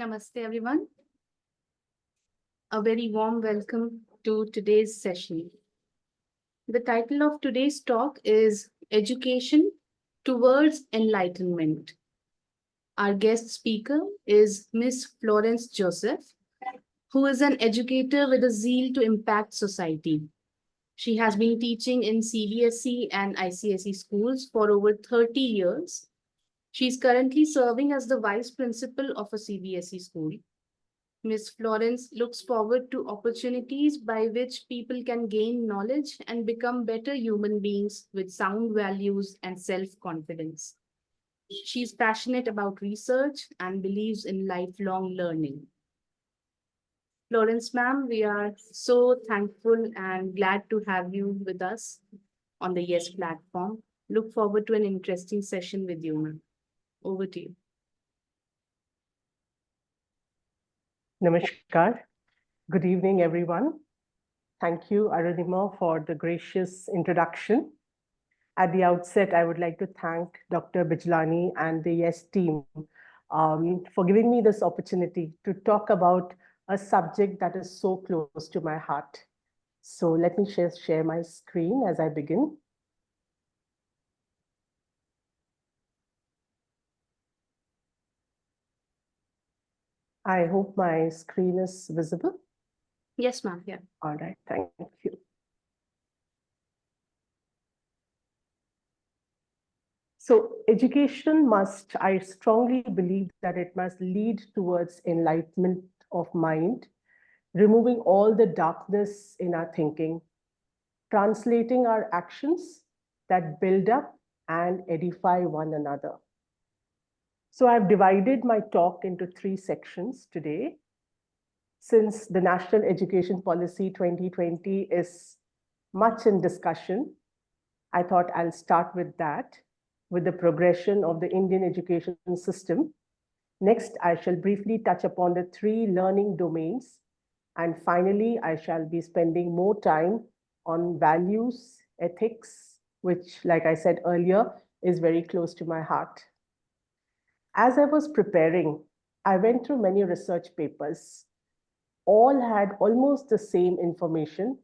Namaste, everyone. A very warm welcome to today's session. The title of today's talk is Education Towards Enlightenment. Our guest speaker is Miss Florence Joseph, who is an educator with a zeal to impact society. She has been teaching in CBSE and ICSE schools for over 30 years. She is currently serving as the vice principal of a CBSE school. Ms. Florence looks forward to opportunities by which people can gain knowledge and become better human beings with sound values and self-confidence. She's passionate about research and believes in lifelong learning. Florence, ma'am, we are so thankful and glad to have you with us on the YES platform. Look forward to an interesting session with you, ma'am. Over to you. Namaskar. Good evening, everyone. Thank you, Arunima, for the gracious introduction. At the outset, I would like to thank Dr. Bijlani and the YES team for giving me this opportunity to talk about a subject that is so close to my heart. So let me share my screen as I begin. I hope my screen is visible. Yes, ma'am. Yeah. All right. Thank you. So education must, I strongly believe that it must lead towards enlightenment of mind, removing all the darkness in our thinking, translating our actions that build up and edify one another. So I've divided my talk into 3 sections today. Since the National Education Policy 2020 is much in discussion, I thought I'll start with that, with the progression of the Indian education system. Next, I shall briefly touch upon the 3 learning domains. And finally, I shall be spending more time on values, ethics, which, like I said earlier, is very close to my heart. As I was preparing, I went through many research papers. All had almost the same information,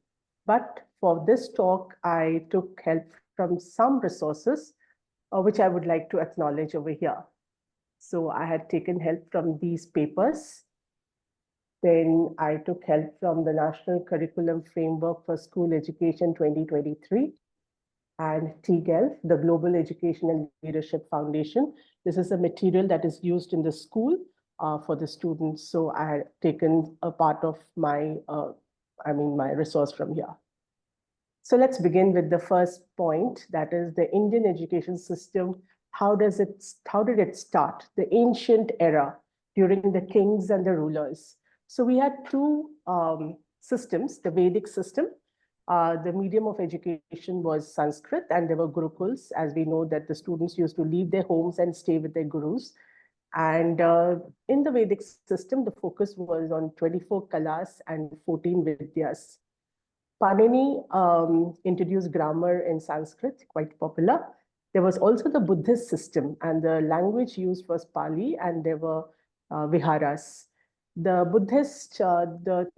but for this talk, I took help from some resources, which I would like to acknowledge over here. So I had taken help from these papers. Then I took help from the National Curriculum Framework for School Education 2023 and TGELF, the Global Education and Leadership Foundation. This is a material that is used in the school for the students. So I had taken a part of my, my resource from here. So let's begin with the first point, that is the Indian education system. How did it start? The ancient era during the kings and the rulers. So we had 2 systems, the Vedic system. The medium of education was Sanskrit, and there were gurukuls, as we know that the students used to leave their homes and stay with their gurus. And in the Vedic system, the focus was on 24 kalas and 14 vidyas. Panini introduced grammar in Sanskrit, quite popular. There was also the Buddhist system, and the language used was Pali, and there were viharas. The Buddhist, the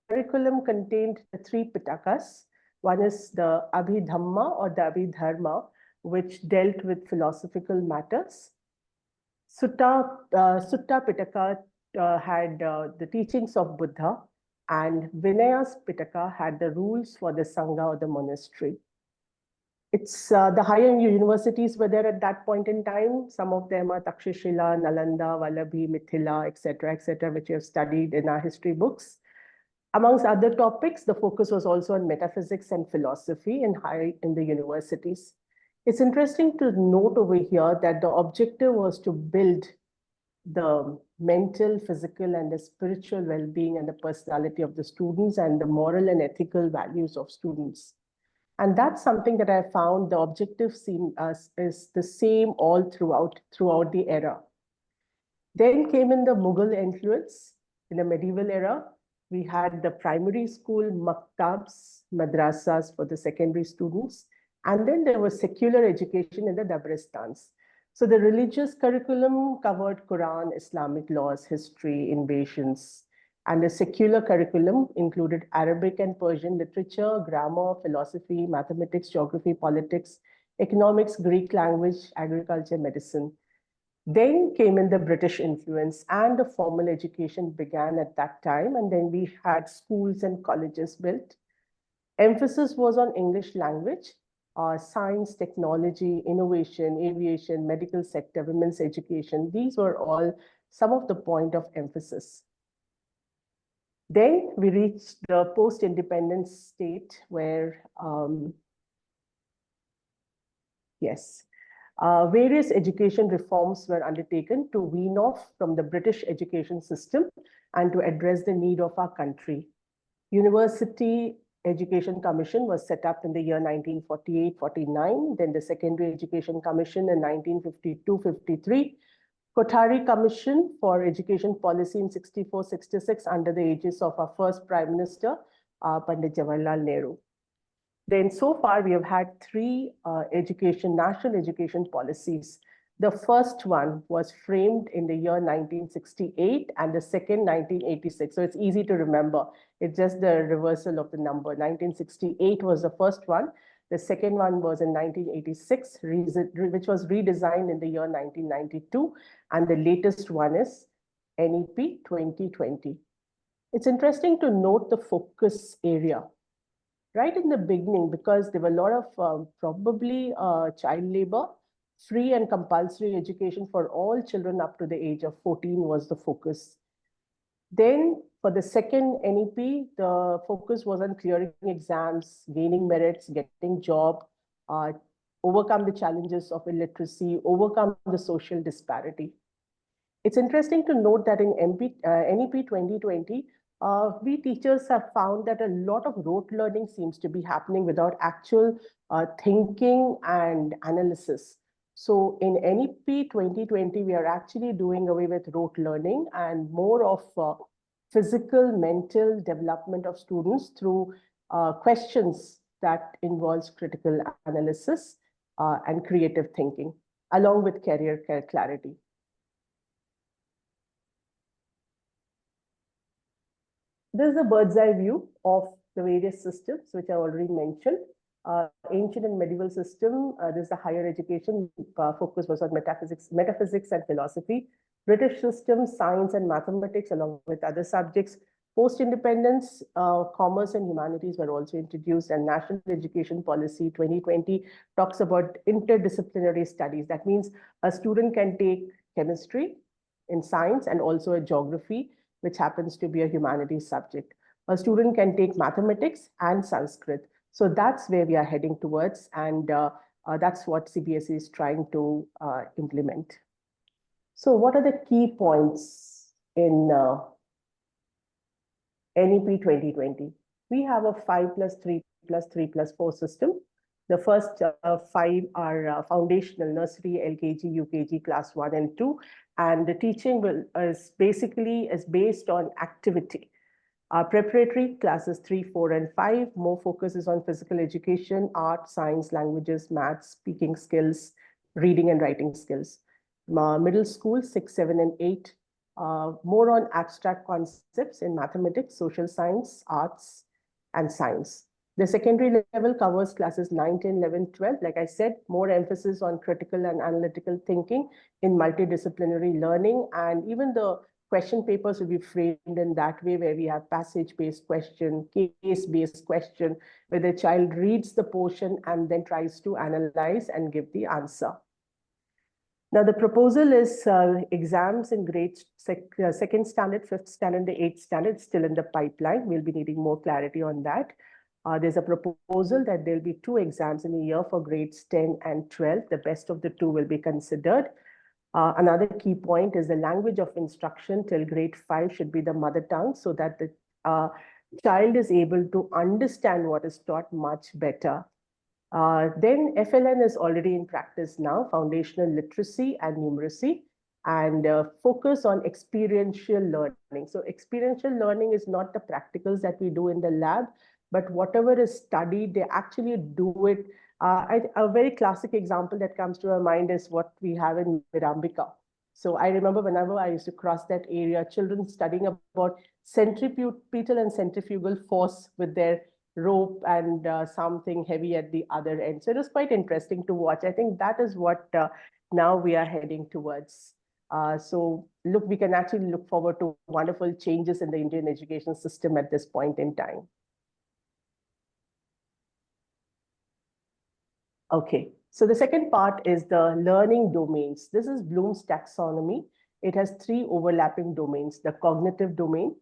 curriculum contained the 3 Pitakas. One is the Abhidhamma or the Abhidharma, which dealt with philosophical matters. Sutta Pitaka had the teachings of Buddha, and Vinayas Pitaka had the rules for the Sangha or the monastery. It's the higher universities were there at that point in time. Some of them are Takshashila, Nalanda, Vallabhi, Mithila, etc., which we have studied in our history books. Amongst other topics, the focus was also on metaphysics and philosophy in the universities. It's interesting to note over here that the objective was to build the mental, physical, and the spiritual well-being and the personality of the students and the moral and ethical values of students. And that's something that I found the objective is the same all throughout the era. Then came in the Mughal influence. In the medieval era, we had the primary school, maktabs, madrasas for the secondary students. And then there was secular education in the dabristans. So the religious curriculum covered Quran, Islamic laws, history, invasions, and the secular curriculum included Arabic and Persian literature, grammar, philosophy, mathematics, geography, politics, economics, Greek language, agriculture, medicine. Then came in the British influence, and the formal education began at that time. And then we had schools and colleges built. Emphasis was on English language, science, technology, innovation, aviation, medical sector, women's education. These were all some of the point of emphasis. Then we reached the post-independence state where, yes, various education reforms were undertaken to wean off from the British education system and to address the need of our country. University Education Commission was set up in the year 1948-49, then the Secondary Education Commission in 1952-53, Kothari Commission for Education Policy in 64-66 under the aegis of our first Prime Minister, Pandit Jawaharlal Nehru. Then so far we have had three national education policies. The first one was framed in the year 1968 and the second 1986. So it's easy to remember. It's just the reversal of the number. 1968 was the first one. The second one was in 1986, which was redesigned in the year 1992. And the latest one is NEP 2020. It's interesting to note the focus area. Right in the beginning, because there were a lot of probably child labor, free and compulsory education for all children up to the age of 14 was the focus. Then for the second NEP, the focus was on clearing exams, gaining merits, getting job, overcome the challenges of illiteracy, overcome the social disparity. It's interesting to note that in NEP 2020, we teachers have found that a lot of rote learning seems to be happening without actual thinking and analysis. So in NEP 2020, we are actually doing away with rote learning and more of physical, mental development of students through questions that involves critical analysis and creative thinking, along with career clarity. This is a bird's eye view of the various systems, which I already mentioned. Ancient and medieval system, this is the higher education, focus was on metaphysics and philosophy. British system, science and mathematics, along with other subjects. Post-independence, commerce and humanities were also introduced, and National Education Policy 2020 talks about interdisciplinary studies. That means a student can take chemistry in science and also a geography, which happens to be a humanities subject. A student can take mathematics and Sanskrit. So that's where we are heading towards, and that's what CBSE is trying to implement. So what are the key points in NEP 2020? We have a 5+3+3+4 system. The first 5 are foundational, nursery, LKG, UKG, class 1 and 2. And the teaching is based on activity. Preparatory classes 3, 4, and 5, more focuses on physical education, art, science, languages, maths, speaking skills, reading and writing skills. Middle school 6, 7, and 8, more on abstract concepts in mathematics, social science, arts, and science. The secondary level covers classes 9, 10, 11, 12. Like I said, more emphasis on critical and analytical thinking in multidisciplinary learning, and even the question papers will be framed in that way, where we have passage-based question, case-based question, where the child reads the portion and then tries to analyze and give the answer. Now, the proposal is exams in grades second standard, fifth standard, the eighth standard, still in the pipeline. We'll be needing more clarity on that. There's a proposal that there'll be 2 exams in a year for grades 10 and 12. The best of the 2 will be considered. Another key point is the language of instruction till grade 5 should be the mother tongue, so that the child is able to understand what is taught much better. Then FLN is already in practice now, foundational literacy and numeracy, and focus on experiential learning. So experiential learning is not the practicals that we do in the lab, but whatever is studied, they actually do it A very classic example that comes to our mind is what we have in Mirambika. So I remember whenever I used to cross that area, children studying about centripetal and centrifugal force with their rope and something heavy at the other end. So it was quite interesting to watch. I think that is what now we are heading towards. So look, we can actually look forward to wonderful changes in the Indian education system at this point in time. Okay, so the second part is the learning domains. This is Bloom's taxonomy. It has three overlapping domains: the cognitive domain,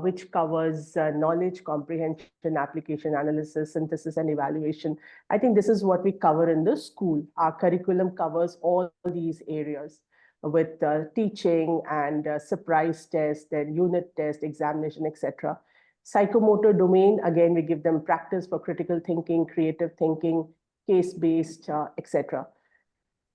which covers knowledge, comprehension, application, analysis, synthesis, and evaluation. I think this is what we cover in the school. Our curriculum covers all these areas with teaching and surprise test, then unit test, examination, etc. Psychomotor domain, again, we give them practice for critical thinking, creative thinking, case-based, etc.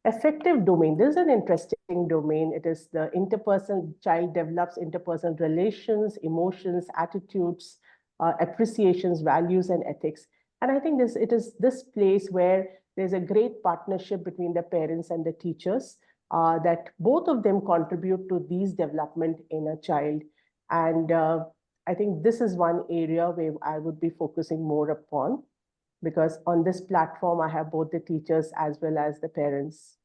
Affective domain, this is an interesting domain. It is the interpersonal, child develops interpersonal relations, emotions, attitudes, appreciations, values, and ethics. And I think it is this place where there's a great partnership between the parents and the teachers, that both of them contribute to these development in a child. And I think this is one area where I would be focusing more upon, because on this platform, I have both the teachers as well as the parents.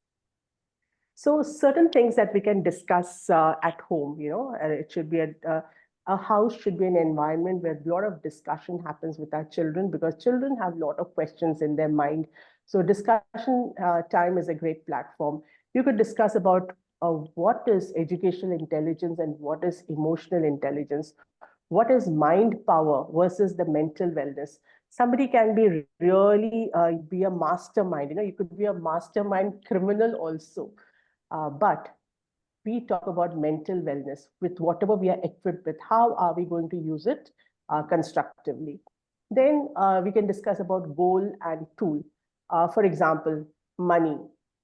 So certain things that we can discuss at home, it should be a house should be an environment where a lot of discussion happens with our children, because children have a lot of questions in their mind. So discussion time is a great platform. You could discuss about what is educational intelligence and what is emotional intelligence. What is mind power versus the mental wellness? Somebody can be really be a mastermind. You could be a mastermind criminal also. But we talk about mental wellness with whatever we are equipped with. How are we going to use it constructively? Then we can discuss about goal and tool. For example, money.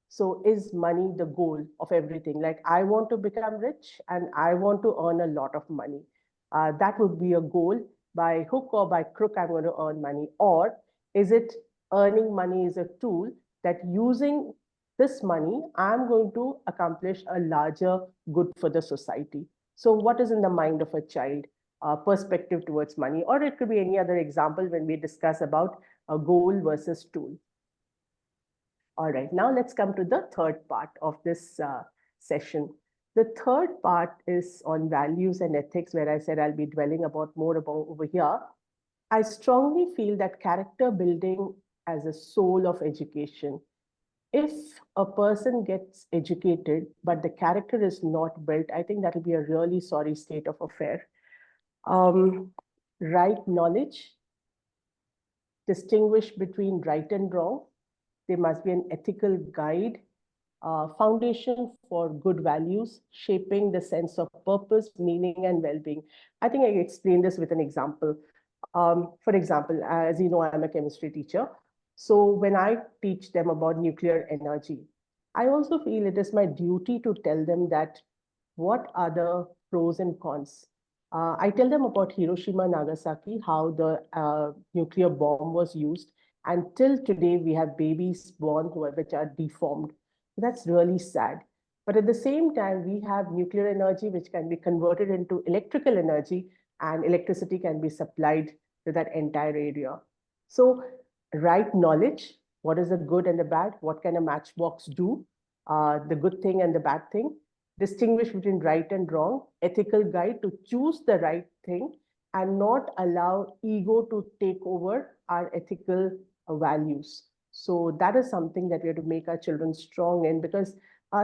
So is money the goal of everything? Like, I want to become rich and I want to earn a lot of money. That would be a goal. By hook or by crook, I'm going to earn money. Or is it earning money is a tool that using this money, I'm going to accomplish a larger good for the society? So what is in the mind of a child? Perspective towards money, or it could be any other example when we discuss about a goal versus tool. All right, now let's come to the third part of this session. The third part is on values and ethics, where I said I'll be dwelling more about over here. I strongly feel that character building as a soul of education. If a person gets educated, but the character is not built, I think that will be a really sorry state of affair. Right knowledge, distinguish between right and wrong. There must be an ethical guide, foundation for good values, shaping the sense of purpose, meaning, and well-being. I think I explained this with an example. For example, as you know, I'm a chemistry teacher. So when I teach them about nuclear energy, I also feel it is my duty to tell them that what are the pros and cons. I tell them about Hiroshima, Nagasaki, how the nuclear bomb was used. And till today, we have babies born which are deformed. That's really sad. But at the same time, we have nuclear energy, which can be converted into electrical energy, and electricity can be supplied to that entire area. So right knowledge, what is the good and the bad? What can a matchbox do? The good thing and the bad thing. Distinguish between right and wrong, ethical guide to choose the right thing and not allow ego to take over our ethical values. So that is something that we have to make our children strong in, because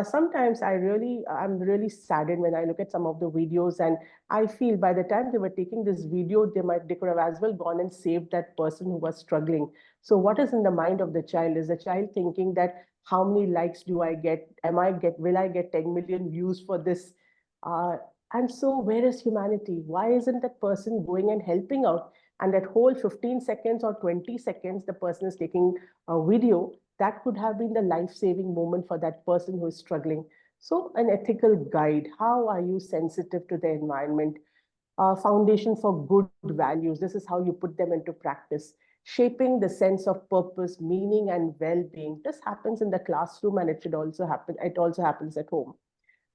sometimes I'm really saddened when I look at some of the videos, and I feel by the time they were taking this video, they could have as well gone and saved that person who was struggling. So what is in the mind of the child? Is the child thinking that how many likes do I get? Will I get 10 million views for this? And so where is humanity? Why isn't that person going and helping out? And that whole 15 seconds or 20 seconds, the person is taking a video, that could have been the life-saving moment for that person who is struggling. So an ethical guide, how are you sensitive to the environment? Foundation for good values, this is how you put them into practice. shaping the sense of purpose, meaning, and well-being. This happens in the classroom, and it should also happen. It also happens at home.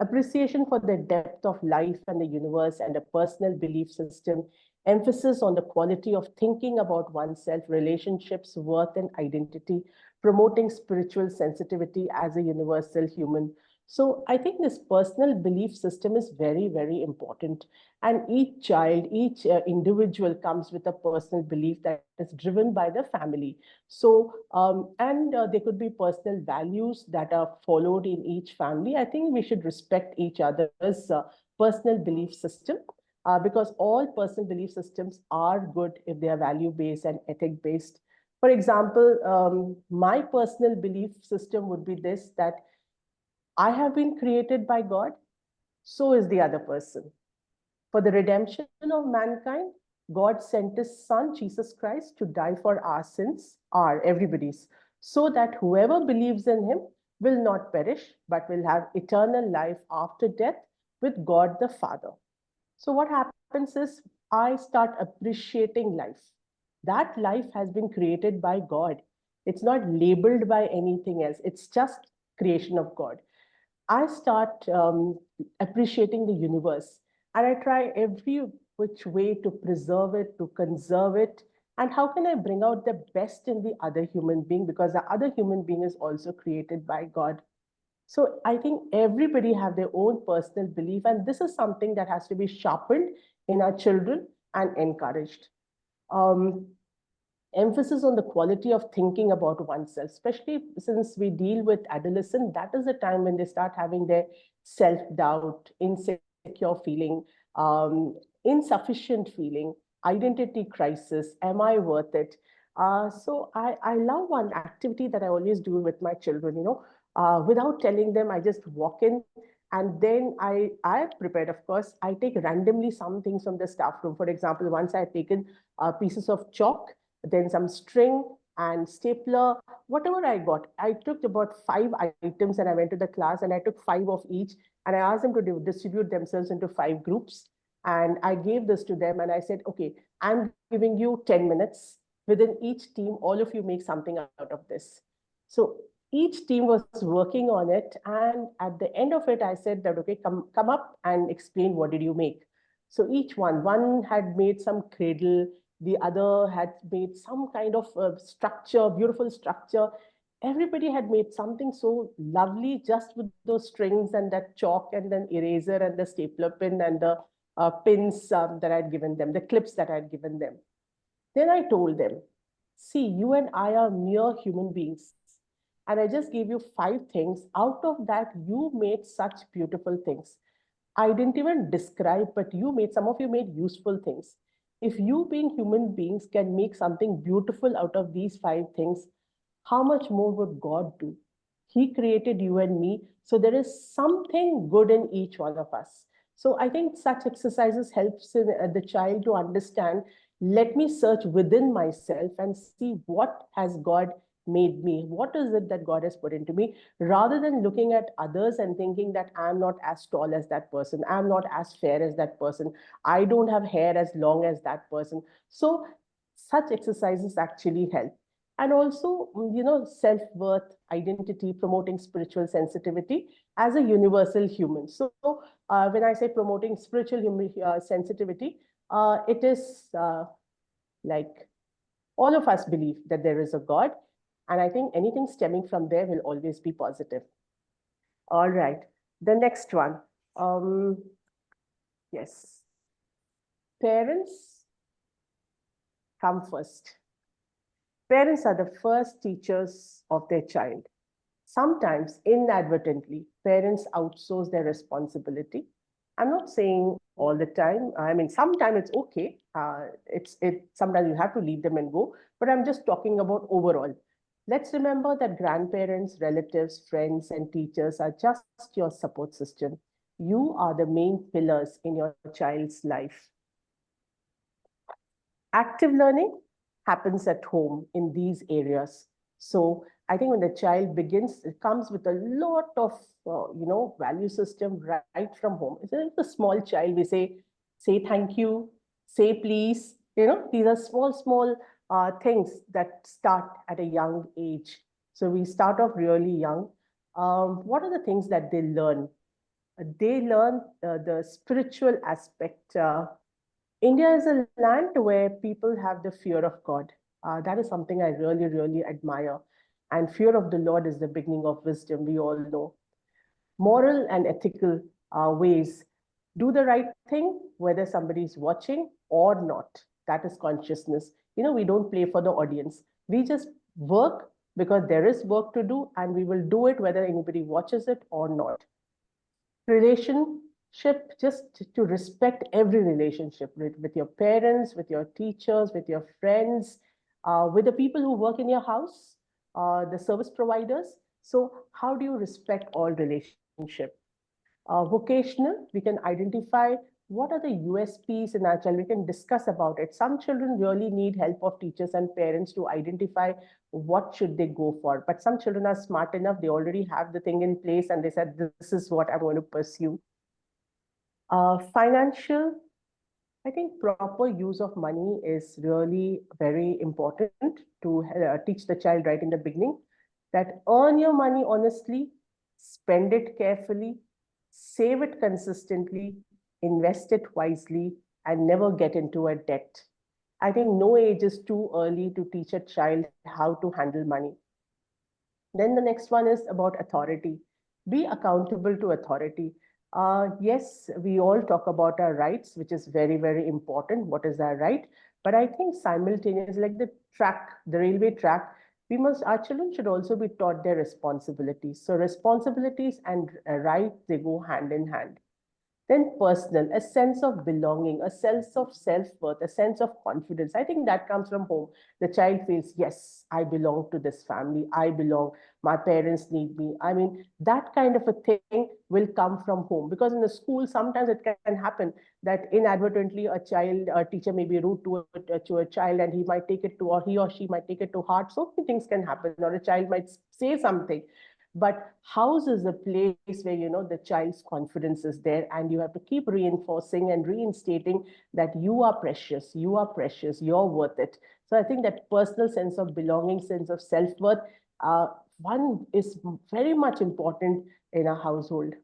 Appreciation for the depth of life and the universe and a personal belief system, emphasis on the quality of thinking about oneself, relationships, worth, and identity, promoting spiritual sensitivity as a universal human. So I think this personal belief system is very, very important. And each child, each individual comes with a personal belief that is driven by the family. So, and there could be personal values that are followed in each family. I think we should respect each other's personal belief system, because all personal belief systems are good if they are value-based and ethic-based. For example, my personal belief system would be this, that I have been created by God, so is the other person. For the redemption of mankind, God sent his son, Jesus Christ, to die for our sins, everybody's, so that whoever believes in him will not perish, but will have eternal life after death with God the Father. So what happens is I start appreciating life. That life has been created by God. It's not labeled by anything else. It's just creation of God. I start appreciating the universe, and I try every which way to preserve it, to conserve it. And how can I bring out the best in the other human being? Because the other human being is also created by God. So I think everybody have their own personal belief, and this is something that has to be sharpened in our children and encouraged. Um, Emphasis on the quality of thinking about oneself, especially since we deal with adolescent. That is the time when they start having their self-doubt, insecure feeling, insufficient feeling, identity crisis. Am I worth it? So I love one activity that I always do with my children, without telling them, I just walk in, and then I prepared, of course, I take randomly some things from the staff room. For example, once I had taken pieces of chalk, then some string and stapler, whatever I got. I took about 5 items and I went to the class and I took 5 of each, and I asked them to distribute themselves into 5 groups. And I gave this to them and I said, okay, I'm giving you 10 minutes. Within each team, all of you make something out of this. So each team was working on it. And at the end of it, I said that, okay, come up and explain what did you make. So each one had made some cradle, the other had made some kind of structure, beautiful structure. Everybody had made something so lovely just with those strings and that chalk and then eraser and the stapler pin and the pins that I'd given them, the clips that I'd given them. Then I told them, see, you and I are mere human beings. And I just gave you 5 things. Out of that, you made such beautiful things. I didn't even describe, but some of you made useful things. If you being human beings can make something beautiful out of these 5 things, how much more would God do? He created you and me. So there is something good in each one of us. So I think such exercises helps the child to understand, let me search within myself and see what has God made me? What is it that God has put into me? Rather than looking at others and thinking that I'm not as tall as that person, I'm not as fair as that person, I don't have hair as long as that person. So such exercises actually help. And also, self-worth, identity, promoting spiritual sensitivity as a universal human. So when I say promoting spiritual sensitivity, it is like all of us believe that there is a God. And I think anything stemming from there will always be positive. All right. The next one. Yes. Parents come first. Parents are the first teachers of their child. Sometimes, inadvertently, parents outsource their responsibility. I'm not saying all the time. I mean, sometimes it's okay. Sometimes you have to leave them and go. But I'm just talking about overall. Let's remember that grandparents, relatives, friends, and teachers are just your support system. You are the main pillars in your child's life. Active learning happens at home in these areas. So I think when the child begins, it comes with a lot of value system right from home. It's a small child. We say thank you, say please. These are small things that start at a young age. So we start off really young. What are the things that they learn? They learn the spiritual aspect. India is a land where people have the fear of God. That is something I really, really admire. And fear of the Lord is the beginning of wisdom, we all know. Moral and ethical ways. Do the right thing, whether somebody is watching or not. That is consciousness. We don't play for the audience. We just work because there is work to do, and we will do it whether anybody watches it or not. Relationship, just to respect every relationship with your parents, with your teachers, with your friends, with the people who work in your house, the service providers. So how do you respect all relationship? Vocational, we can identify what are the USPs in our child. We can discuss about it. Some children really need help of teachers and parents to identify what should they go for. But some children are smart enough, they already have the thing in place and they said, this is what I'm going to pursue. Financial, I think proper use of money is really very important to teach the child right in the beginning, that earn your money honestly, spend it carefully, save it consistently, invest it wisely, and never get into a debt. I think no age is too early to teach a child how to handle money. Then the next one is about authority. Be accountable to authority. Yes, we all talk about our rights, which is very, very important. What is our right? But I think simultaneously, like the railway track, our children should also be taught their responsibilities. So responsibilities and rights, they go hand in hand. Then personal, a sense of belonging, a sense of self-worth, a sense of confidence. I think that comes from home. The child feels, yes, I belong to this family. I belong. My parents need me. I mean, that kind of a thing will come from home. Because in the school, sometimes it can happen that inadvertently a teacher may be rude to a child, and he might take it to, or he or she might take it to heart. So many things can happen, or a child might say something. But house is a place where the child's confidence is there, and you have to keep reinforcing and reinstating that you are precious, you're worth it. So I think that personal sense of belonging, sense of self-worth, uh, one is very much important in a household.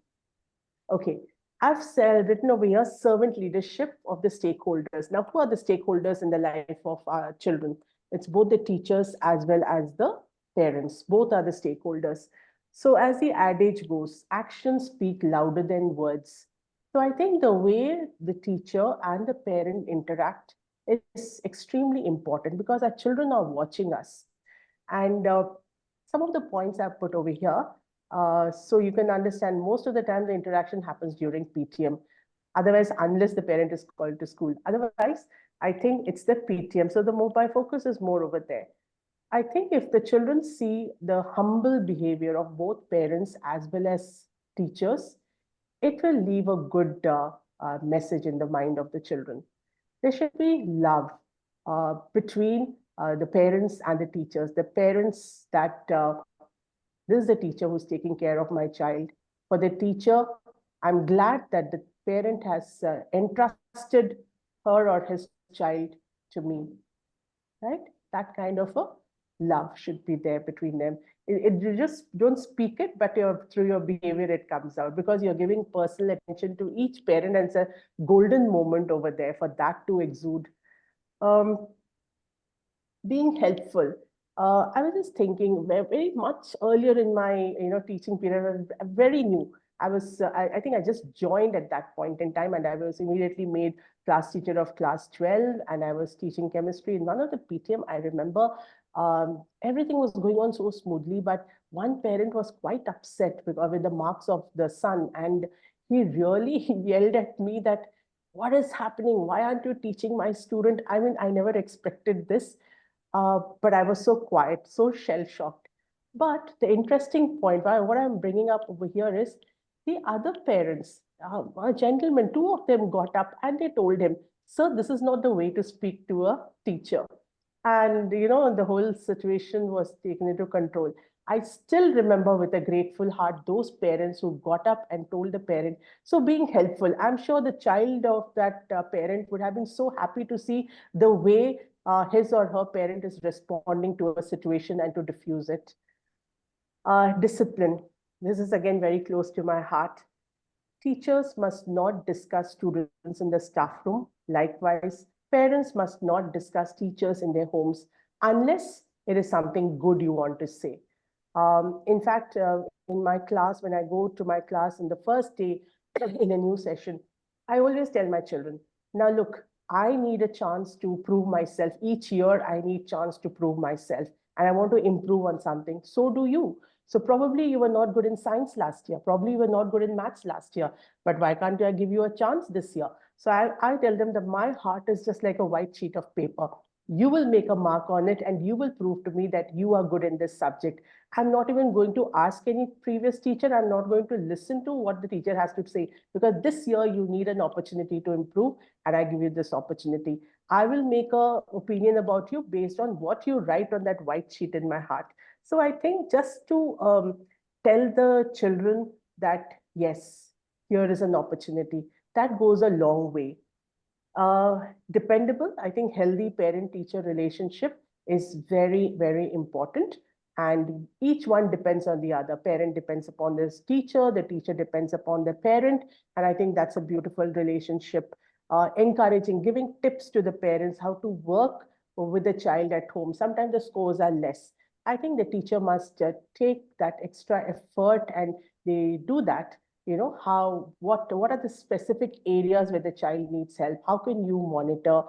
Okay, I've written over here servant leadership of the stakeholders. Now, who are the stakeholders in the life of our children? It's both the teachers as well as the parents. Both are the stakeholders. So, as the adage goes, actions speak louder than words. So, I think the way the teacher and the parent interact is extremely important because our children are watching us. And some of the points I've put over here, so you can understand most of the time the interaction happens during PTM. Otherwise, unless the parent is called to school. Otherwise, I think it's the PTM. So the mobile focus is more over there. I think if the children see the humble behavior of both parents as well as teachers, it will leave a good message in the mind of the children. There should be love between the parents and the teachers. The parents that this is the teacher who's taking care of my child. For the teacher, I'm glad that the parent has entrusted her or his child to me, right? That kind of a love should be there between them. You just don't speak it, but through your behavior, it comes out because you're giving personal attention to each parent, and it's a golden moment over there for that to exude. Um, Being helpful. I was just thinking very much earlier in my teaching period. I was very new. I think I just joined at that point in time, and I was immediately made class teacher of class 12, and I was teaching chemistry in one of the PTM. I remember everything was going on so smoothly, but one parent was quite upset with the marks of the son, and he really yelled at me that, what is happening? Why aren't you teaching my student? I mean, I never expected this. But I was so quiet, so shell shocked. But the interesting point, what I'm bringing up over here is the other parents, a gentleman, two of them got up and they told him, "Sir, this is not the way to speak to a teacher." And, the whole situation was taken into control. I still remember with a grateful heart those parents who got up and told the parent. So, being helpful, I'm sure the child of that parent would have been so happy to see the way his or her parent is responding to a situation and to diffuse it. Discipline. This is again very close to my heart. Teachers must not discuss students in the staff room. Likewise, parents must not discuss teachers in their homes unless it is something good you want to say. In fact, in my class, when I go to my class in the first day in a new session, I always tell my children, now look, I need a chance to prove myself. Each year, I need chance to prove myself, and I want to improve on something. So do you. So probably you were not good in science last year. Probably you were not good in maths last year. But why can't I give you a chance this year? So I tell them that my heart is just like a white sheet of paper. You will make a mark on it and you will prove to me that you are good in this subject. I'm not even going to ask any previous teacher. I'm not going to listen to what the teacher has to say, because this year you need an opportunity to improve and I give you this opportunity. I will make an opinion about you based on what you write on that white sheet in my heart. So I think just to tell the children that, yes, here is an opportunity, that goes a long way. Dependable, I think healthy parent-teacher relationship is very, very important. And each one depends on the other. Parent depends upon this teacher, the teacher depends upon the parent. And I think that's a beautiful relationship. Encouraging, giving tips to the parents how to work with the child at home. Sometimes the scores are less. I think the teacher must take that extra effort and they do that. You know, how, what are the specific areas where the child needs help? How can you monitor?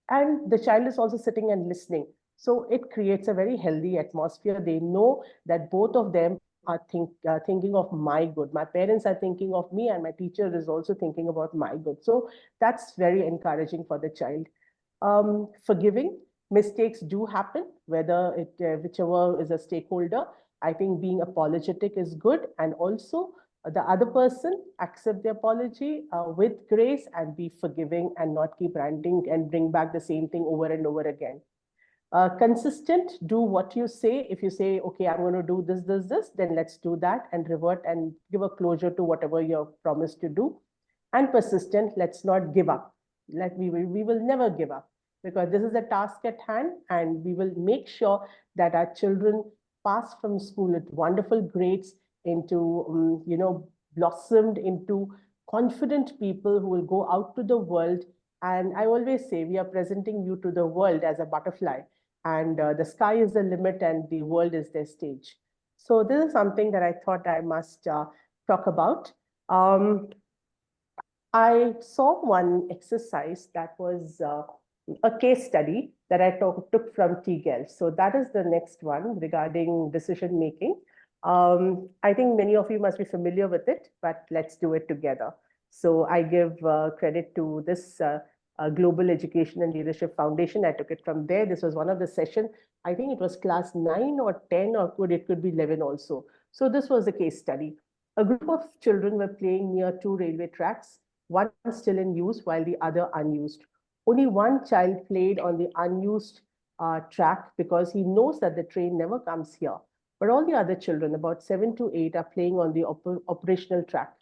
And the child is also sitting and listening. So it creates a very healthy atmosphere. They know that both of them are thinking of my good. My parents are thinking of me and my teacher is also thinking about my good. So that's very encouraging for the child. Forgiving, mistakes do happen, whether whichever is a stakeholder. I think being apologetic is good, and also the other person accept the apology with grace and be forgiving and not keep ranting and bring back the same thing over and over again. Consistent, do what you say. If you say, okay, I'm going to do this, then let's do that and revert and give a closure to whatever you promised to do. And persistent, let's not give up. We will never give up, because this is a task at hand and we will make sure that our children pass from school with wonderful grades into, blossomed into confident people who will go out to the world. And I always say, we are presenting you to the world as a butterfly, and the sky is the limit and the world is their stage. So this is something that I thought I must talk about. I saw one exercise that was a case study that I took from TGEL. So that is the next one regarding decision making. I think many of you must be familiar with it, but let's do it together. So I give credit to this Global Education and Leadership Foundation. I took it from there. This was one of the sessions. I think it was class 9 or 10, or it could be 11 also. So this was the case study. A group of children were playing near two railway tracks, one still in use while the other unused. Only one child played on the unused track because he knows that the train never comes here. But all the other children, about 7 to 8, are playing on the operational track.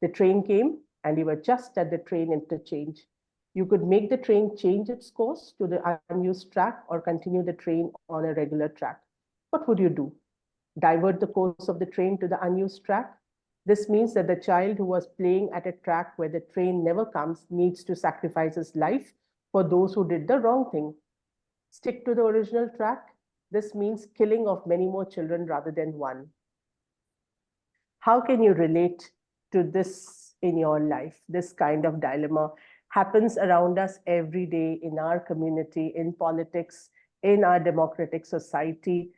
The train came and they were just at the train interchange. You could make the train change its course to the unused track or continue the train on a regular track. What would you do? Divert the course of the train to the unused track? This means that the child who was playing at a track where the train never comes needs to sacrifice his life for those who did the wrong thing. Stick to the original track. This means killing of many more children rather than one. How can you relate to this in your life? This kind of dilemma happens around us every day in our community, in politics, in our democratic society.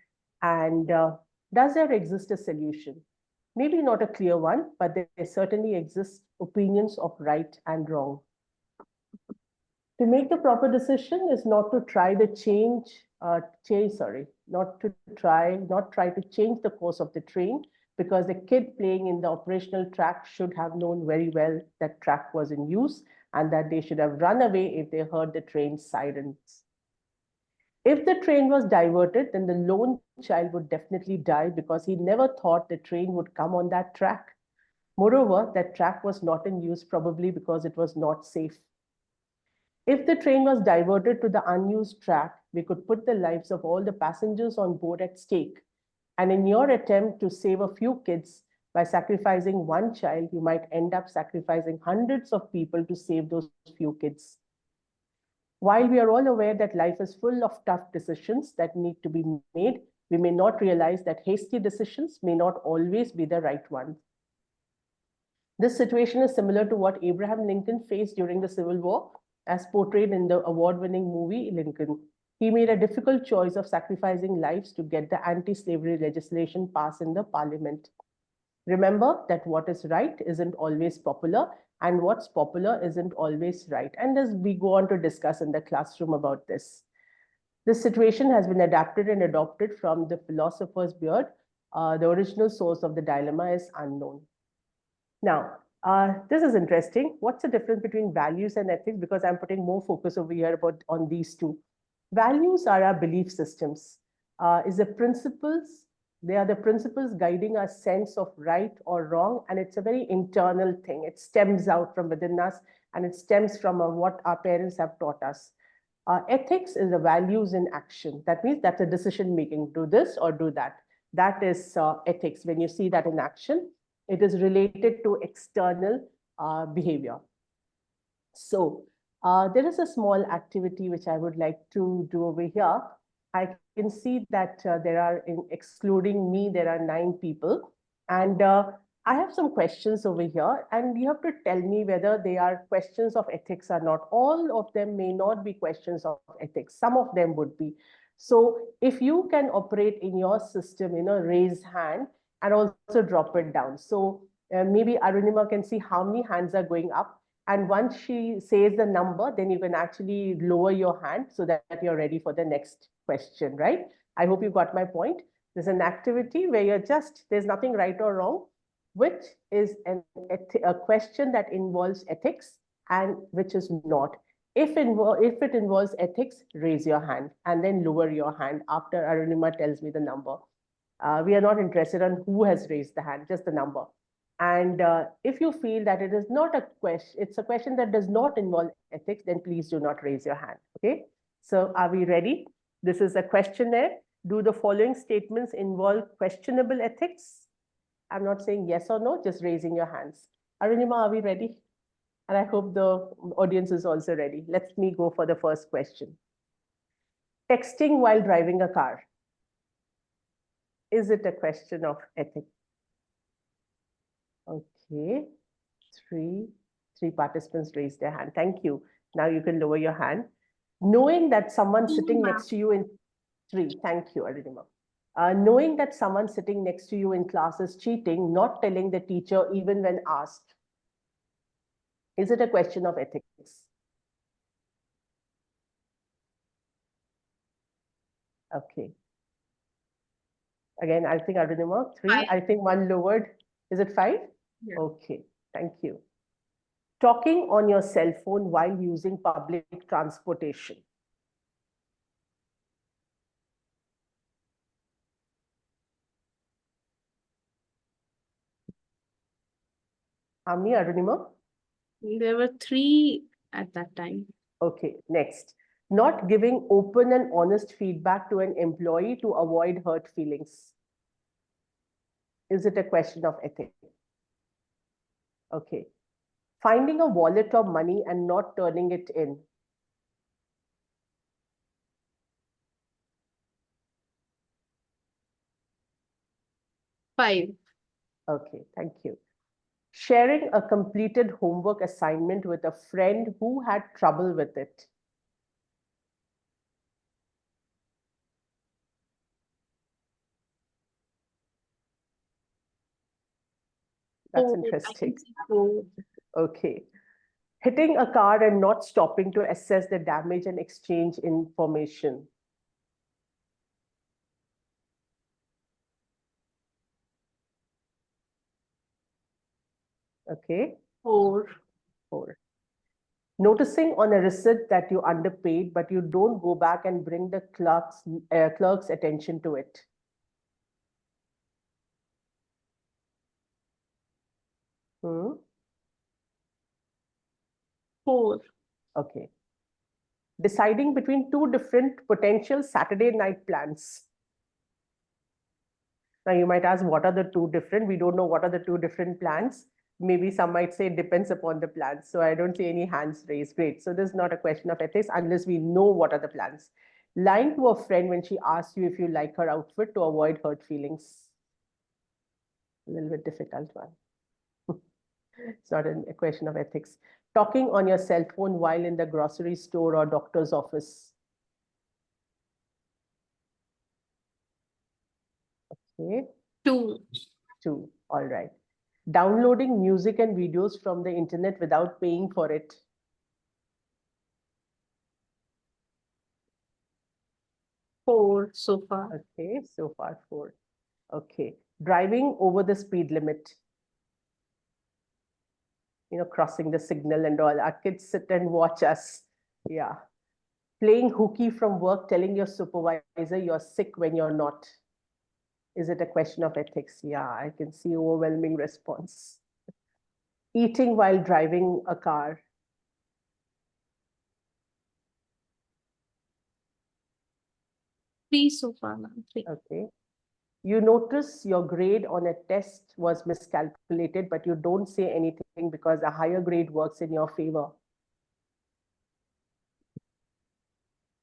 And does there exist a solution? Maybe not a clear one, but there certainly exist opinions of right and wrong. To make the proper decision is not to try to not try to change the course of the train, because the kid playing in the operational track should have known very well that track was in use and that they should have run away if they heard the train sirens. If the train was diverted, then the lone child would definitely die because he never thought the train would come on that track. Moreover, that track was not in use, probably because it was not safe. If the train was diverted to the unused track, we could put the lives of all the passengers on board at stake. And in your attempt to save a few kids by sacrificing one child, you might end up sacrificing hundreds of people to save those few kids. While we are all aware that life is full of tough decisions that need to be made, we may not realize that hasty decisions may not always be the right ones. This situation is similar to what Abraham Lincoln faced during the Civil War, as portrayed in the award-winning movie Lincoln. He made a difficult choice of sacrificing lives to get the anti-slavery legislation passed in the parliament. Remember that what is right isn't always popular, and what's popular isn't always right. And as we go on to discuss in the classroom about this. This situation has been adapted and adopted from the philosopher's beard. The original source of the dilemma is unknown. Now, this is interesting. What's the difference between values and ethics? Because I'm putting more focus over here on these two. Values are our belief systems. They are the principles guiding our sense of right or wrong, and it's a very internal thing. It stems out from within us, and it stems from what our parents have taught us. Ethics is the values in action. That means that's a decision making, do this or do that. That is ethics. When you see that in action, it is related to external behavior. So there is a small activity which I would like to do over here. I can see that there are, excluding me, there are 9 people. And I have some questions over here, and you have to tell me whether they are questions of ethics or not. All of them may not be questions of ethics. Some of them would be. So if you can operate in your system, raise hand and also drop it down. So maybe Arunima can see how many hands are going up. And once she says the number, then you can actually lower your hand so that you're ready for the next question, right? I hope you got my point. There's an activity where there's nothing right or wrong, which is a question that involves ethics and which is not. If it involves ethics, raise your hand and then lower your hand after Arunima tells me the number. We are not interested in who has raised the hand, just the number. And if you feel that it is not a question, it's a question that does not involve ethics, then please do not raise your hand, okay? So are we ready? This is a questionnaire. Do the following statements involve questionable ethics? I'm not saying yes or no, just raising your hands. Arunima, are we ready? And I hope the audience is also ready. Let me go for the first question. Texting while driving a car. Is it a question of ethics? Okay, three participants raised their hand. Thank you. Now you can lower your hand. Knowing that someone sitting next to you in 3, thank you, Arunima. Knowing that someone sitting next to you in class is cheating, not telling the teacher even when asked. Is it a question of ethics? Okay. Again, I think Arunima, 3. 5. I think 1 lowered. Is it 5? Yeah. Okay, thank you. Talking on your cell phone while using public transportation. How many, Arunima? There were 3 at that time. Okay, next. Not giving open and honest feedback to an employee to avoid hurt feelings. Is it a question of ethics? Okay. Finding a wallet or money and not turning it in. Five. Okay, thank you. Sharing a completed homework assignment with a friend who had trouble with it. That's interesting. Okay. Hitting a car and not stopping to assess the damage and exchange information. Okay. 4. 4. Noticing on a receipt that you underpaid, but you don't go back and bring the clerk's attention to it. Hmm? 4. Okay. deciding between two different potential Saturday night plans. Now you might ask, what are the two different? We don't know what are the two different plans. Maybe some might say it depends upon the plans. So I don't see any hands raised. Great. So this is not a question of ethics unless we know what are the plans. Lying to a friend when she asks you if you like her outfit to avoid hurt feelings. A little bit difficult one. It's not a question of ethics. Talking on your cell phone while in the grocery store or doctor's office. Okay. 2. 2. All right. Downloading music and videos from the internet without paying for it. 4 so far. Okay, so far 4. Okay. Driving over the speed limit. Crossing the signal and all. Our kids sit and watch us. Yeah. Playing hooky from work, telling your supervisor you're sick when you're not. Is it a question of ethics? Yeah, I can see overwhelming response. Eating while driving a car. 3 so far, ma'am. 3. Okay. You notice your grade on a test was miscalculated, but you don't say anything because a higher grade works in your favor.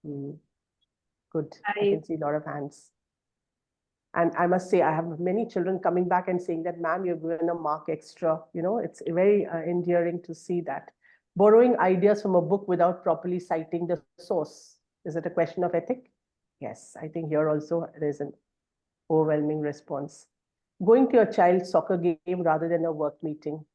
Good. I can see a lot of hands. And I must say, I have many children coming back and saying that, ma'am, you've given a mark extra. It's very endearing to see that. Borrowing ideas from a book without properly citing the source. Is it a question of ethic? Yes, I think here also there's an overwhelming response. Going to your child's soccer game rather than a work meeting.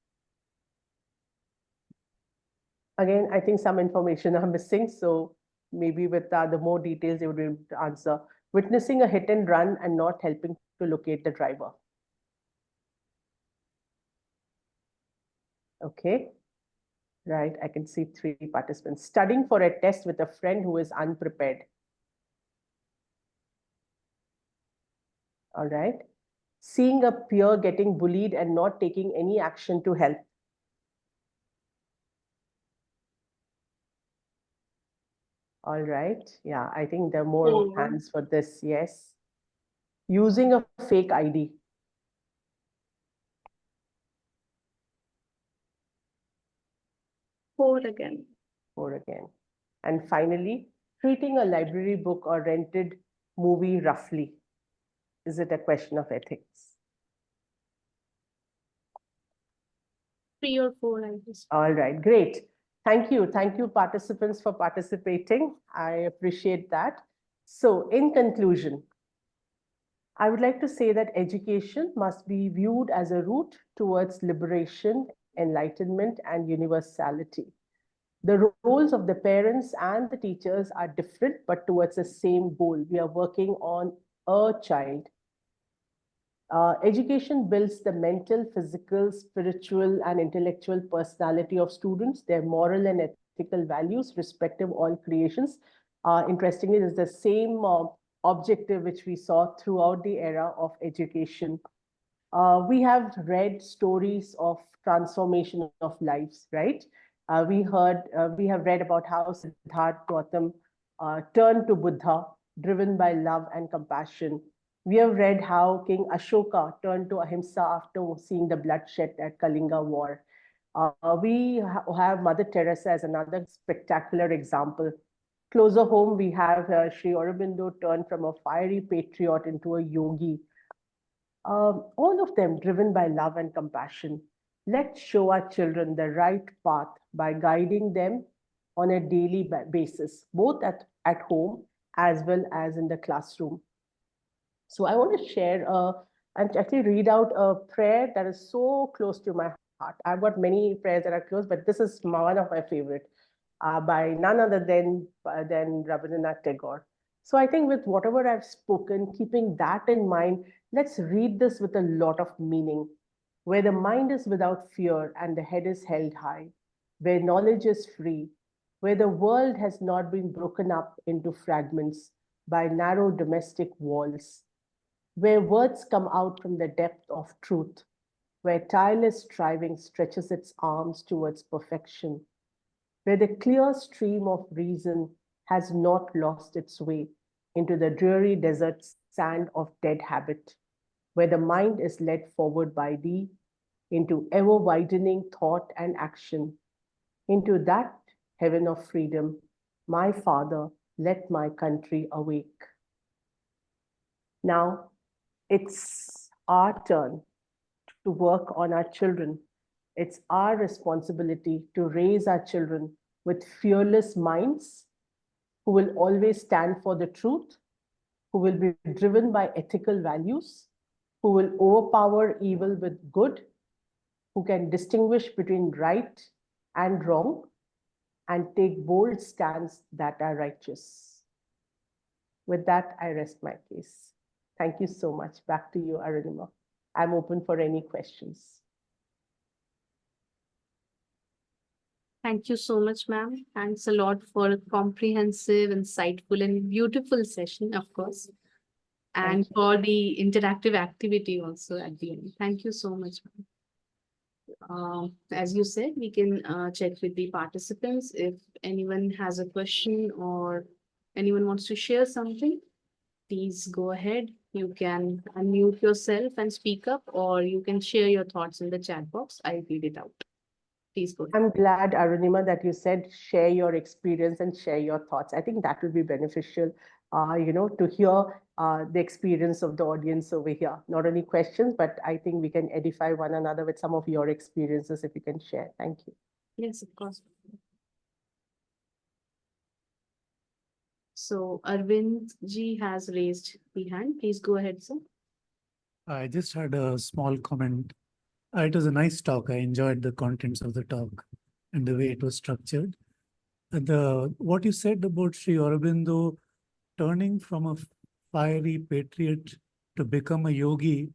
Again, I think some information are missing. So maybe with the more details, they would be able to answer. Witnessing a hit and run and not helping to locate the driver. Okay. Right, I can see 3 participants. Studying for a test with a friend who is unprepared. All right. Seeing a peer getting bullied and not taking any action to help. All right. Yeah, I think there are more hands for this. Yes. Using a fake ID. 4 again. 4 again. And finally, treating a library book or rented movie roughly. Is it a question of ethics? 3 or 4, I guess. All right, great. Thank you. Thank you, participants, for participating. I appreciate that. So, in conclusion, I would like to say that education must be viewed as a route towards liberation, enlightenment, and universality. The roles of the parents and the teachers are different, but towards the same goal. We are working on a child. Education builds the mental, physical, spiritual, and intellectual personality of students, their moral and ethical values, respective all creations. Interestingly, it is the same objective which we saw throughout the era of education. We have read stories of transformation of lives, right? We have read about how Siddhartha Gautam turned to Buddha, driven by love and compassion. We have read how King Ashoka turned to ahimsa after seeing the bloodshed at Kalinga War. We have Mother Teresa as another spectacular example. Closer home, we have Sri Aurobindo turned from a fiery patriot into a yogi. All of them driven by love and compassion. Let's show our children the right path by guiding them on a daily basis, both at home as well as in the classroom. So I want to share and actually read out a prayer that is so close to my heart. I've got many prayers that are close, but this is one of my favorite by none other than Rabindranath Tagore. So I think with whatever I've spoken, keeping that in mind, let's read this with a lot of meaning. Where the mind is without fear and the head is held high, where knowledge is free, where the world has not been broken up into fragments by narrow domestic walls, where words come out from the depth of truth, where tireless striving stretches its arms towards perfection, where the clear stream of reason has not lost its way into the dreary desert sand of dead habit, where the mind is led forward by thee into ever-widening thought and action, into that heaven of freedom. My Father, let my country awake. Now, it's our turn to work on our children. It's our responsibility to raise our children with fearless minds who will always stand for the truth, who will be driven by ethical values, who will overpower evil with good, who can distinguish between right and wrong, and take bold stands that are righteous. With that, I rest my case. Thank you so much. Back to you, Arunima. I'm open for any questions. Thank you so much, ma'am. Thanks a lot for a comprehensive, insightful, and beautiful session, of course, and for the interactive activity also at the end. Thank you so much, ma'am. As you said, we can check with the participants if anyone has a question or anyone wants to share something. Please go ahead. You can unmute yourself and speak up, or you can share your thoughts in the chat box. I'll read it out. Please go ahead. I'm glad, Arunima, that you said share your experience and share your thoughts. I think that will be beneficial, to hear the experience of the audience over here. Not only questions, but I think we can edify one another with some of your experiences if you can share. Thank you. Yes, of course. So Arvind ji has raised the hand. Please go ahead, sir. I just had a small comment. It was a nice talk. I enjoyed the contents of the talk and the way it was structured. What you said about Sri Aurobindo turning from a fiery patriot to become a yogi,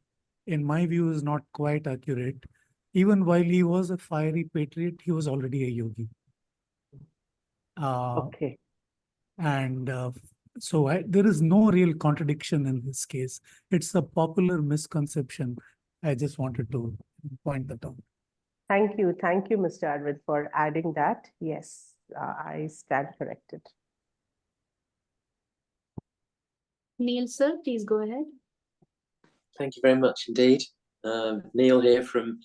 in my view, is not quite accurate. Even while he was a fiery patriot, he was already a yogi. Okay. And so there is no real contradiction in this case. It's a popular misconception. I just wanted to point that out. Thank you. Thank you, Mr. Arvind, for adding that. Yes, I stand corrected. Neil, sir, please go ahead. Thank you very much indeed. Neil here from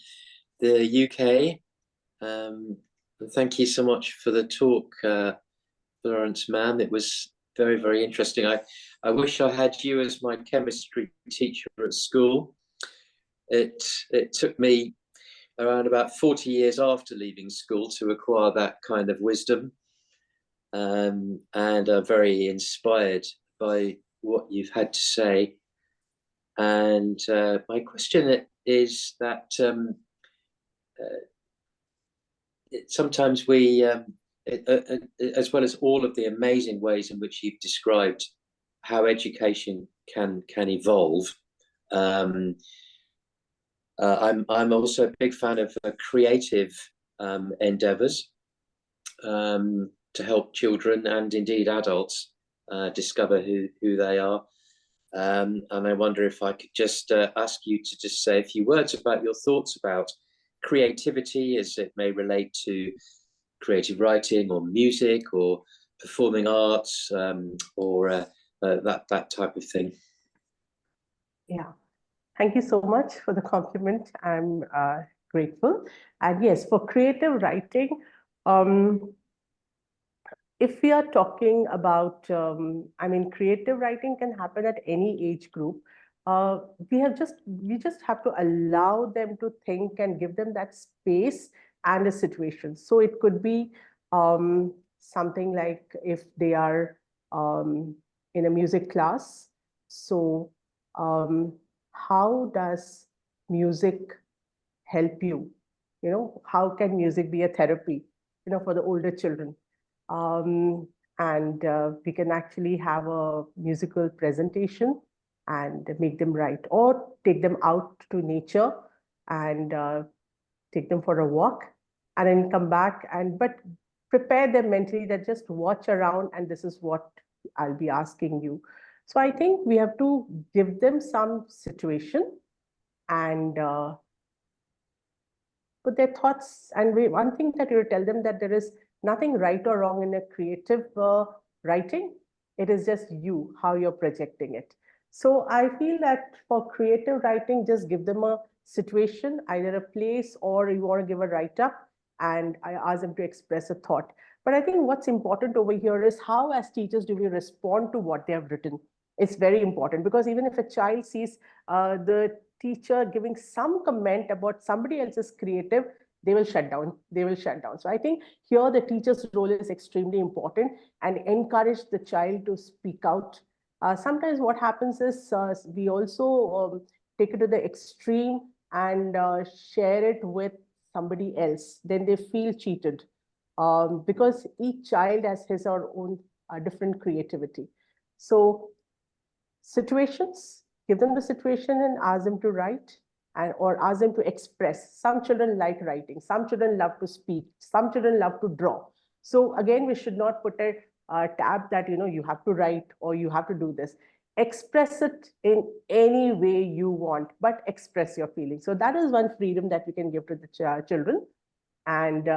the UK. Thank you so much for the talk, Florence, ma'am. It was very, very interesting. I wish I had you as my chemistry teacher at school. It took me around about 40 years after leaving school to acquire that kind of wisdom. And I'm very inspired by what you've had to say. And my question is that sometimes we, as well as all of the amazing ways in which you've described how education can evolve, I'm also a big fan of creative endeavors to help children and indeed adults discover who they are. And I wonder if I could just ask you to just say a few words about your thoughts about creativity as it may relate to creative writing or music or performing arts or that type of thing. Yeah. Thank you so much for the compliment. I'm grateful. And yes, for creative writing, if we are talking about, creative writing can happen at any age group. We just have to allow them to think and give them that space and a situation. So it could be something like if they are in a music class. So how does music help you? How can music be a therapy, for the older children? And we can actually have a musical presentation and make them write, or take them out to nature and take them for a walk, and then come back but prepare them mentally that just watch around and this is what I'll be asking you. So I think we have to give them some situation and put their thoughts. And one thing that you tell them that there is nothing right or wrong in a creative writing. It is just you, how you're projecting it. So I feel that for creative writing, just give them a situation, either a place or you want to give a write-up, and I ask them to express a thought. But I think what's important over here is how, as teachers, do we respond to what they have written? It's very important, because even if a child sees the teacher giving some comment about somebody else's creative, they will shut down. They will shut down. So I think here the teacher's role is extremely important, and encourage the child to speak out. Sometimes what happens is we also take it to the extreme and share it with somebody else. Then they feel cheated, because each child has his or own different creativity. So situations, give them the situation and ask them to write, and or ask them to express. Some children like writing, some children love to speak, some children love to draw. So again, we should not put a tab that you have to write or you have to do this. Express it in any way you want, but express your feelings. So that is one freedom that we can give to the children. And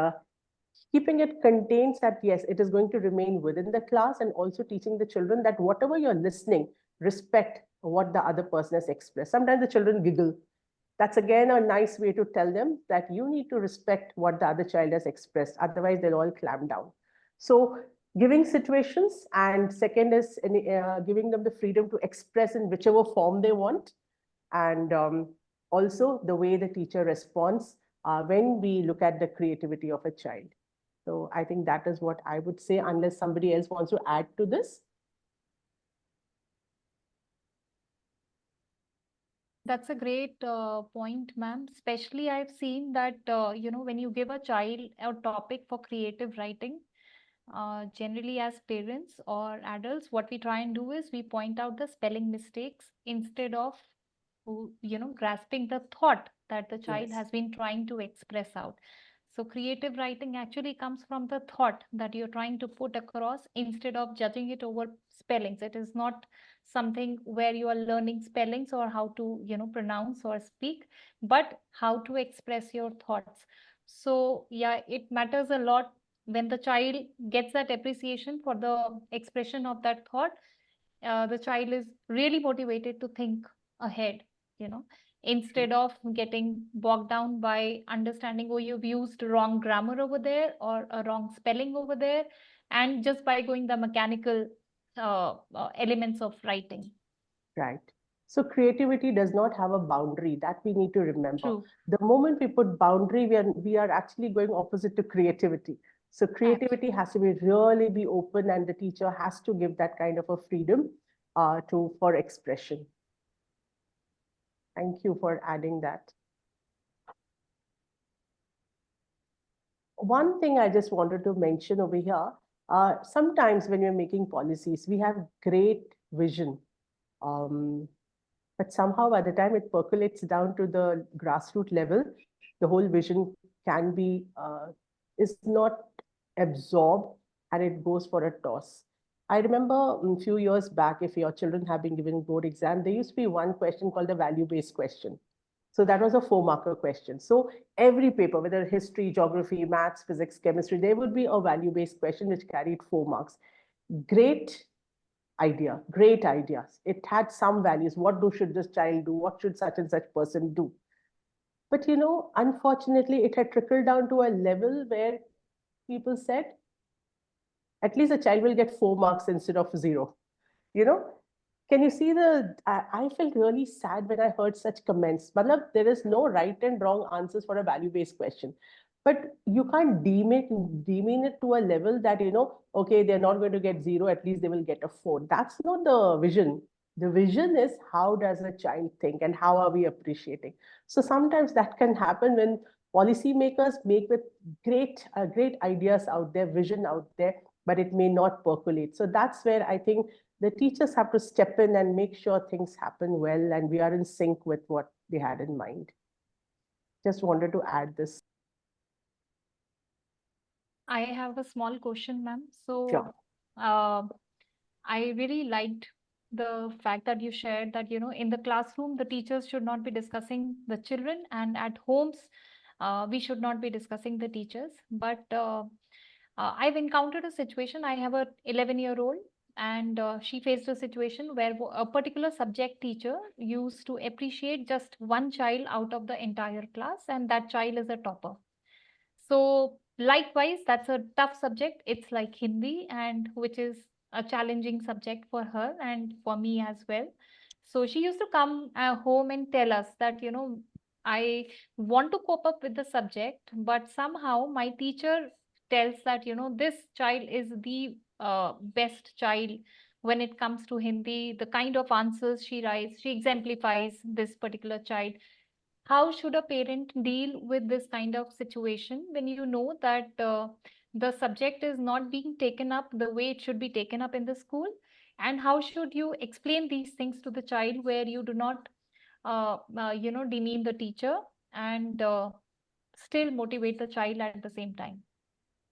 keeping it contained, that yes, it is going to remain within the class, and also teaching the children that whatever you're listening, respect what the other person has expressed. Sometimes the children giggle. That's again a nice way to tell them that you need to respect what the other child has expressed. Otherwise, they'll all clamp down. So giving situations, and second is giving them the freedom to express in whichever form they want. And also the way the teacher responds when we look at the creativity of a child. So I think that is what I would say, unless somebody else wants to add to this. That's a great point, ma'am. Especially, I've seen that, when you give a child a topic for creative writing, generally as parents or adults, what we try and do is we point out the spelling mistakes instead of, grasping the thought that the child Yes. has been trying to express out. So creative writing actually comes from the thought that you're trying to put across instead of judging it over spellings. It is not something where you are learning spellings or how to, pronounce or speak, but how to express your thoughts. So yeah, it matters a lot when the child gets that appreciation for the expression of that thought. The child is really motivated to think ahead, you know instead of getting bogged down by understanding, oh, you've used wrong grammar over there or a wrong spelling over there, and just by going the mechanical elements of writing. Right. So creativity does not have a boundary. That we need to remember. True. The moment we put boundary, we are actually going opposite to creativity. So creativity has to be really be open, and the teacher has to give that kind of a freedom for expression. Thank you for adding that. One thing I just wanted to mention over here, sometimes when you're making policies, we have great vision. But somehow by the time it percolates down to the grassroots level, the whole vision can be, is not absorbed, and it goes for a toss. I remember a few years back, if your children have been given board exam, there used to be one question called the value-based question. So that was a 4-marker question. So every paper, whether history, geography, maths, physics, chemistry, there would be a value-based question which carried 4 marks. Great idea, great ideas. It had some values. What should this child do? What should such and such person do? But unfortunately, it had trickled down to a level where people said, at least a child will get 4 marks instead of 0. You know, can you see I felt really sad when I heard such comments. Matlab, there is no right and wrong answers for a value-based question. But you can't demean it to a level that, okay, they're not going to get 0, at least they will get a 4. That's not the vision. The vision is, how does a child think and how are we appreciating? So sometimes that can happen when policymakers make with great ideas out there, vision out there, but it may not percolate. So that's where I think the teachers have to step in and make sure things happen well and we are in sync with what they had in mind. Just wanted to add this. I have a small question, ma'am. So, Sure. I really liked the fact that you shared that, in the classroom, the teachers should not be discussing the children, and at homes, we should not be discussing the teachers. But I've encountered a situation. I have a 11-year-old, and she faced a situation where a particular subject teacher used to appreciate just one child out of the entire class, and that child is a topper. So likewise, that's a tough subject. It's like Hindi, and which is a challenging subject for her and for me as well. So she used to come home and tell us that, I want to cope up with the subject, but somehow my teacher tells that, this child is the best child when it comes to Hindi. The kind of answers she writes, she exemplifies this particular child. How should a parent deal with this kind of situation when you know that the subject is not being taken up the way it should be taken up in the school? And how should you explain these things to the child where you do not demean the teacher and still motivate the child at the same time?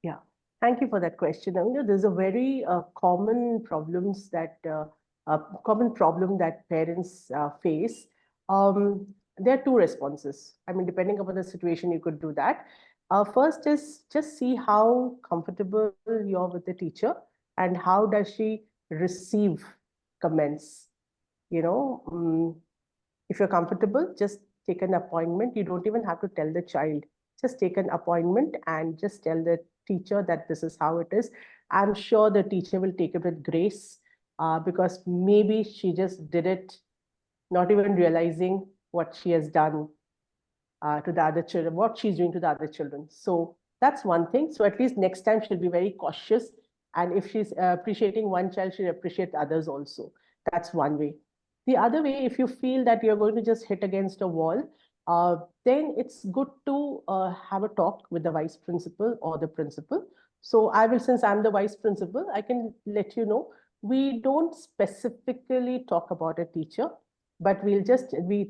Yeah, thank you for that question. I mean, there's a very common problem that parents face. There are two responses. I mean, depending upon the situation, you could do that. First is just see how comfortable you're with the teacher and how does she receive comments. If you're comfortable, just take an appointment. You don't even have to tell the child. Just take an appointment and just tell the teacher that this is how it is. I'm sure the teacher will take it with grace because maybe she just did it, not even realizing what she has done to the other children, what she's doing to the other children. So that's one thing. So at least next time she'll be very cautious. And if she's appreciating one child, she'll appreciate others also. That's one way. The other way, if you feel that you're going to just hit against a wall, then it's good to have a talk with the vice principal or the principal. So I will, since I'm the vice principal, I can let you know, we don't specifically talk about a teacher, but we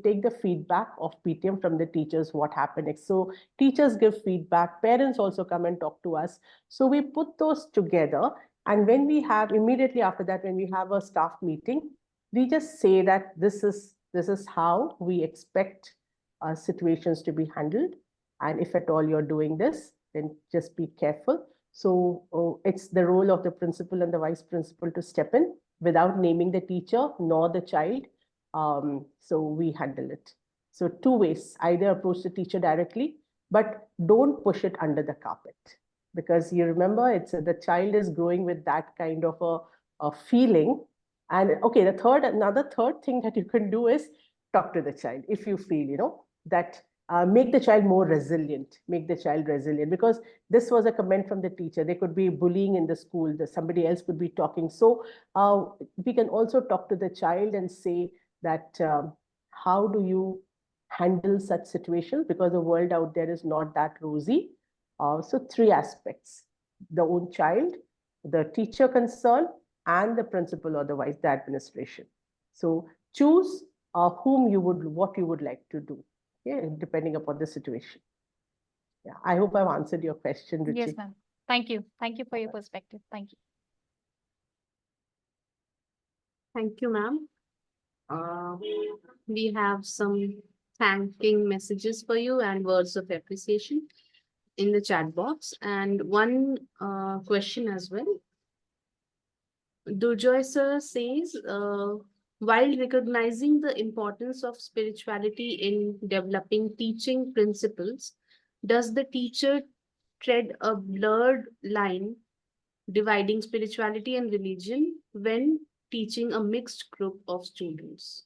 take the feedback of PTM from the teachers, what happened next. So teachers give feedback, parents also come and talk to us. So we put those together. And when we have, immediately after that, when we have a staff meeting, we just say that this is how we expect situations to be handled. And if at all you're doing this, then just be careful. So it's the role of the principal and the vice principal to step in without naming the teacher nor the child. So we handle it. So two ways, either approach the teacher directly, but don't push it under the carpet. Because you remember, the child is growing with that kind of a feeling. And okay, another third thing that you can do is talk to the child if you feel, that make the child more resilient, because this was a comment from the teacher. There could be bullying in the school, somebody else could be talking. So we can also talk to the child and say that how do you handle such situations, because the world out there is not that rosy. So three aspects: the own child, the teacher concerned, and the principal or the administration. So choose what you would like to do, depending upon the situation. Yeah, I hope I've answered your question, Ruchi. Yes, ma'am. Thank you. Thank you for your perspective. Thank you. Thank you, ma'am. We have some thanking messages for you and words of appreciation in the chat box, and one question as well. Durjoy sir says, while recognizing the importance of spirituality in developing teaching principles, does the teacher tread a blurred line dividing spirituality and religion when teaching a mixed group of students?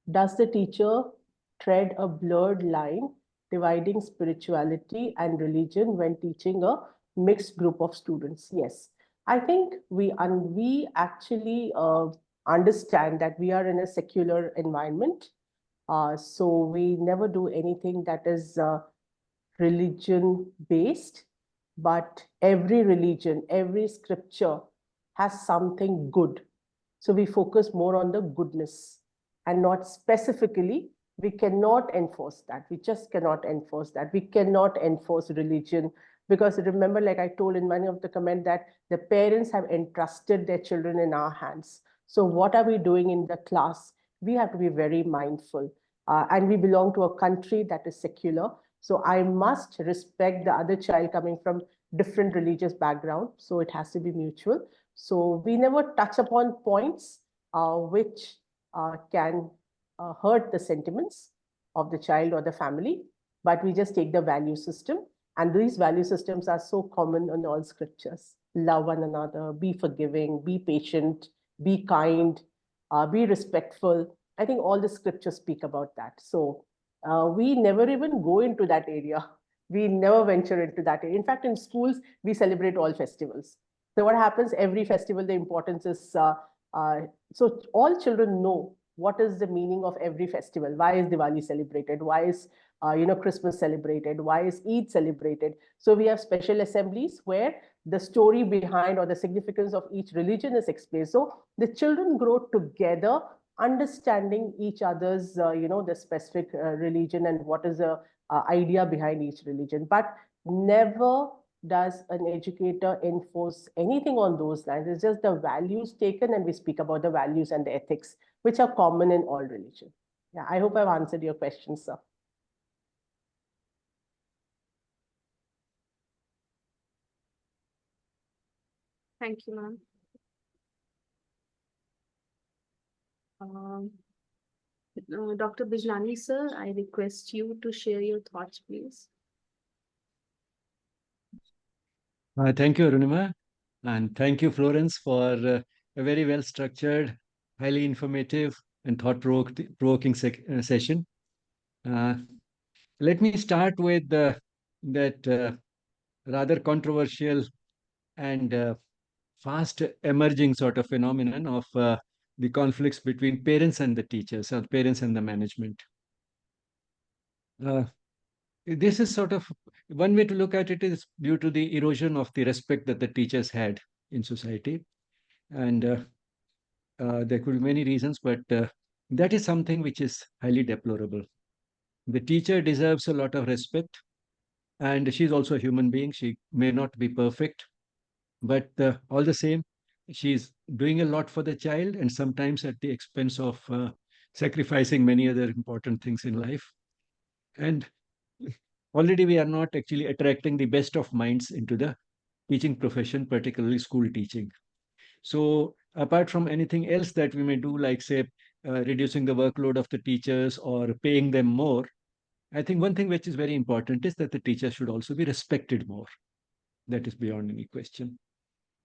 Does the teacher tread a blurred line dividing spirituality and religion when teaching a mixed group of students? Yes, I think we actually understand that we are in a secular environment. So we never do anything that is religion based, but every religion, every scripture has something good. So we focus more on the goodness and not specifically. We cannot enforce that. We just cannot enforce that. We cannot enforce religion, because remember, like I told in many of the comment, that the parents have entrusted their children in our hands. So what are we doing in the class? we have to be very mindful. And we belong to a country that is secular. So I must respect the other child coming from different religious background. So it has to be mutual. So we never touch upon points which can hurt the sentiments of the child or the family, but we just take the value system. And these value systems are so common in all scriptures. Love one another, be forgiving, be patient, be kind, be respectful. I think all the scriptures speak about that. So we never even go into that area. We never venture into that area. In fact, in schools, we celebrate all festivals. So what happens every festival, the importance is, so all children know what is the meaning of every festival. Why is Diwali celebrated? Why is Christmas celebrated? Why is Eid celebrated? So we have special assemblies where the story behind or the significance of each religion is explained. So the children grow together, understanding each other's, the specific religion and what is the idea behind each religion. But never does an educator enforce anything on those lines. It's just the values taken, and we speak about the values and the ethics, which are common in all religion. Yeah, I hope I've answered your question, sir. Thank you, ma'am. Dr. Bijlani, sir, I request you to share your thoughts, please. Thank you, Arunima, and thank you, Florence, for a very well structured, highly informative, and thought-provoking session. Let me start with that rather controversial and fast emerging sort of phenomenon of the conflicts between parents and the teachers, or parents and the management. This is sort of one way to look at it is due to the erosion of the respect that the teachers had in society. And there could be many reasons, but that is something which is highly deplorable. The teacher deserves a lot of respect, and she's also a human being. She may not be perfect, but all the same, she's doing a lot for the child, and sometimes at the expense of sacrificing many other important things in life. And already we are not actually attracting the best of minds into the teaching profession, particularly school teaching. So apart from anything else that we may do, like say reducing the workload of the teachers or paying them more, I think one thing which is very important is that the teachers should also be respected more. That is beyond any question.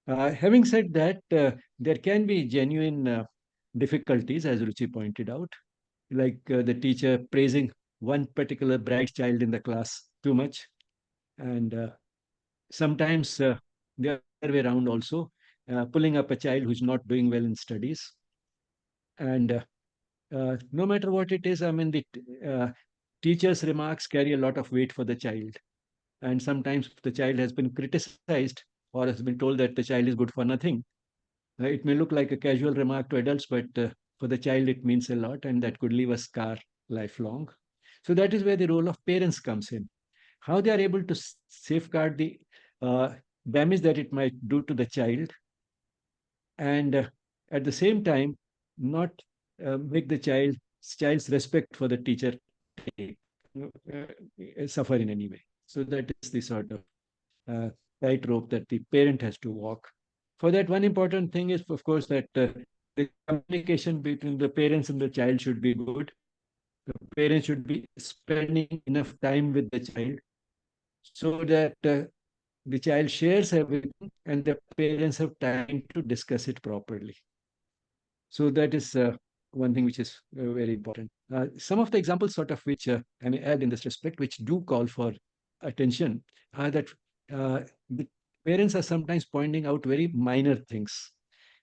Having said that, there can be genuine difficulties, as Ruchi pointed out, like the teacher praising one particular bright child in the class too much. And sometimes the other way around also, pulling up a child who's not doing well in studies. And no matter what it is, I mean, the teacher's remarks carry a lot of weight for the child. And sometimes the child has been criticized or has been told that the child is good for nothing. It may look like a casual remark to adults, but for the child, it means a lot, and that could leave a scar lifelong. So that is where the role of parents comes in. How they are able to safeguard the damage that it might do to the child, and at the same time, not make the child's respect for the teacher suffer in any way. So that is the sort of tightrope that the parent has to walk. For that, one important thing is, of course, that the communication between the parents and the child should be good. The parents should be spending enough time with the child so that the child shares everything and the parents have time to discuss it properly. So that is one thing which is very important. Some of the examples sort of which I may add in this respect, which do call for attention, are that the parents are sometimes pointing out very minor things,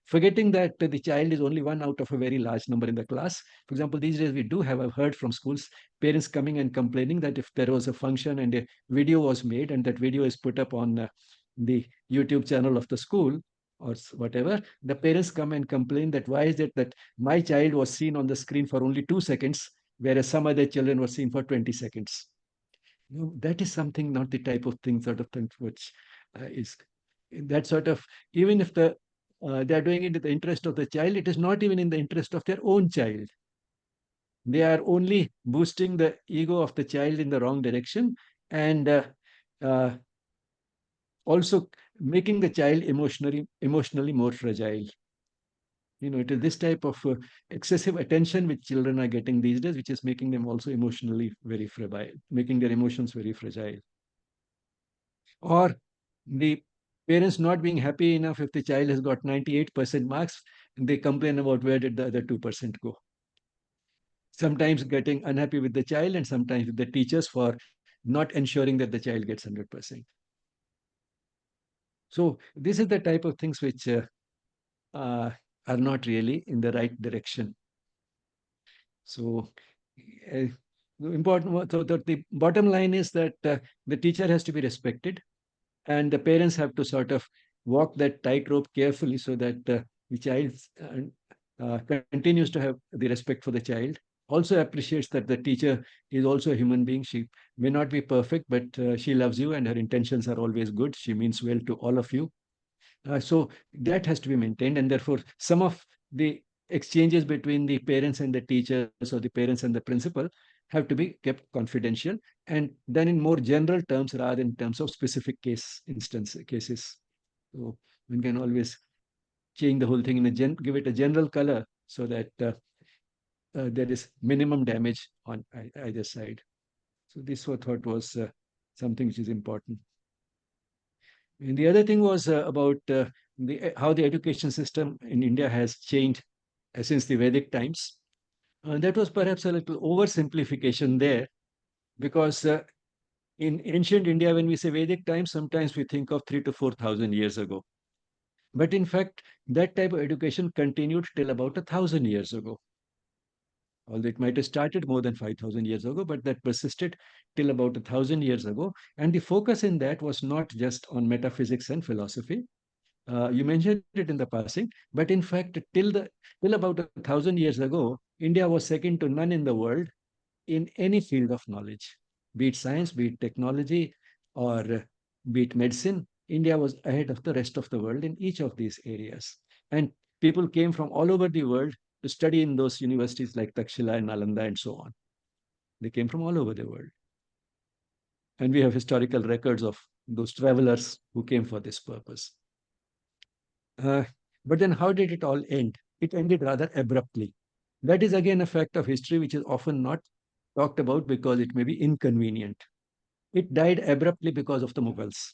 forgetting that the child is only one out of a very large number in the class. For example, these days we do have, I've heard from schools, parents coming and complaining that if there was a function and a video was made and that video is put up on the YouTube channel of the school or whatever, the parents come and complain that why is it that my child was seen on the screen for only 2 seconds, whereas some other children were seen for 20 seconds. That is something, not the type of thing, sort of thing, which is that sort of, even if they're doing it in the interest of the child, it is not even in the interest of their own child. they are only boosting the ego of the child in the wrong direction, and uh, also making the child emotionally more fragile. It is this type of excessive attention which children are getting these days, which is making them also emotionally very fragile, making their emotions very fragile. Or the parents not being happy enough if the child has got 98% marks, they complain about where did the other 2% go. Sometimes getting unhappy with the child, and sometimes with the teachers for not ensuring that the child gets 100%. So this is the type of things which uh, are not really in the right direction. So uh, the bottom line is that the teacher has to be respected, and the parents have to sort of walk that tightrope carefully so that the child continues to have the respect for the child, also appreciates that the teacher is also a human being. She may not be perfect, but she loves you and her intentions are always good. She means well to all of you. So that has to be maintained, and therefore some of the exchanges between the parents and the teachers, or the parents and the principal, have to be kept confidential and done in more general terms rather than in terms of specific cases. So one can always change the whole thing give it a general color so that there is minimum damage on either side. So this what thought was something which is important. And the other thing was about how the education system in India has changed since the Vedic times. That was perhaps a little oversimplification there, because in ancient India, when we say Vedic times, sometimes we think of 3,000 to 4,000 years ago. But in fact, that type of education continued till about 1,000 years ago. Although it might have started more than 5,000 years ago, but that persisted till about 1,000 years ago. And the focus in that was not just on metaphysics and philosophy. You mentioned it in the passing, but in fact, till about 1,000 years ago, India was second to none in the world in any field of knowledge, be it science, be it technology, or be it medicine. India was ahead of the rest of the world in each of these areas. And people came from all over the world to study in those universities like Takshila and Nalanda and so on. They came from all over the world. And we have historical records of those travelers who came for this purpose. Uh, but then how did it all end? It ended rather abruptly. That is again a fact of history which is often not talked about because it may be inconvenient. It died abruptly because of the Mughals.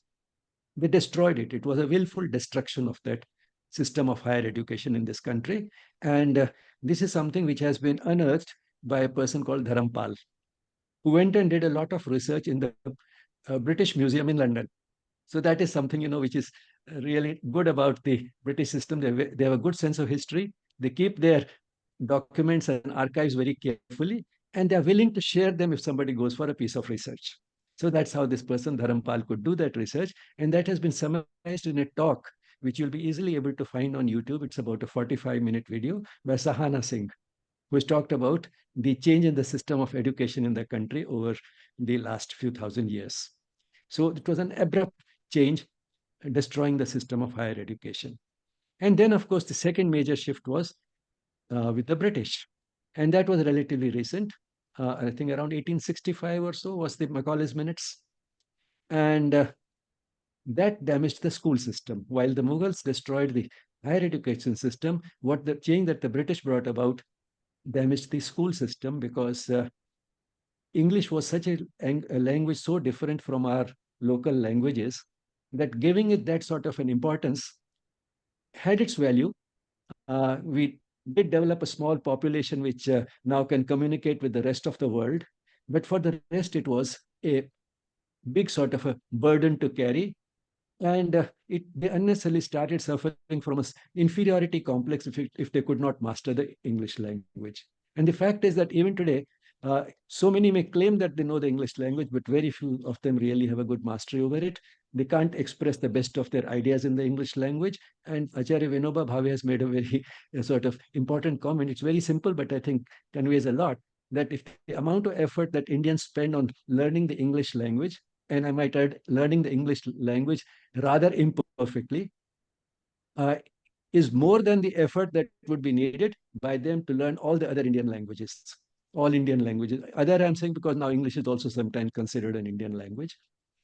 They destroyed it. It was a willful destruction of that system of higher education in this country. And this is something which has been unearthed by a person called Dharampal, who went and did a lot of research in the British Museum in London. So that is something, which is really good about the British system. They have a good sense of history. They keep their documents and archives very carefully, and they're willing to share them if somebody goes for a piece of research. So that's how this person, Dharampal, could do that research. And that has been summarized in a talk, which you'll be easily able to find on YouTube. It's about a 45-minute video by Sahana Singh, who has talked about the change in the system of education in the country over the last few thousand years. So it was an abrupt change, destroying the system of higher education. And then, of course, the second major shift was with the British. And that was relatively recent. I think around 1865 or so was the Macaulay's Minutes. And that damaged the school system. While the Mughals destroyed the higher education system, what the change that the British brought about damaged the school system, because English was such a language so different from our local languages that giving it that sort of an importance had its value. We did develop a small population which now can communicate with the rest of the world. But for the rest, it was a big sort of a burden to carry. And they unnecessarily started suffering from an inferiority complex if they could not master the English language. And the fact is that even today, so many may claim that they know the English language, but very few of them really have a good mastery over it. They can't express the best of their ideas in the English language. And Acharya Vinoba Bhave has made a very sort of important comment. It's very simple, but I think conveys a lot, that if the amount of effort that Indians spend on learning the English language, and I might add learning the English language rather imperfectly, uh, is more than the effort that would be needed by them to learn all the other Indian languages. all Indian languages. Other I'm saying because now English is also sometimes considered an Indian language,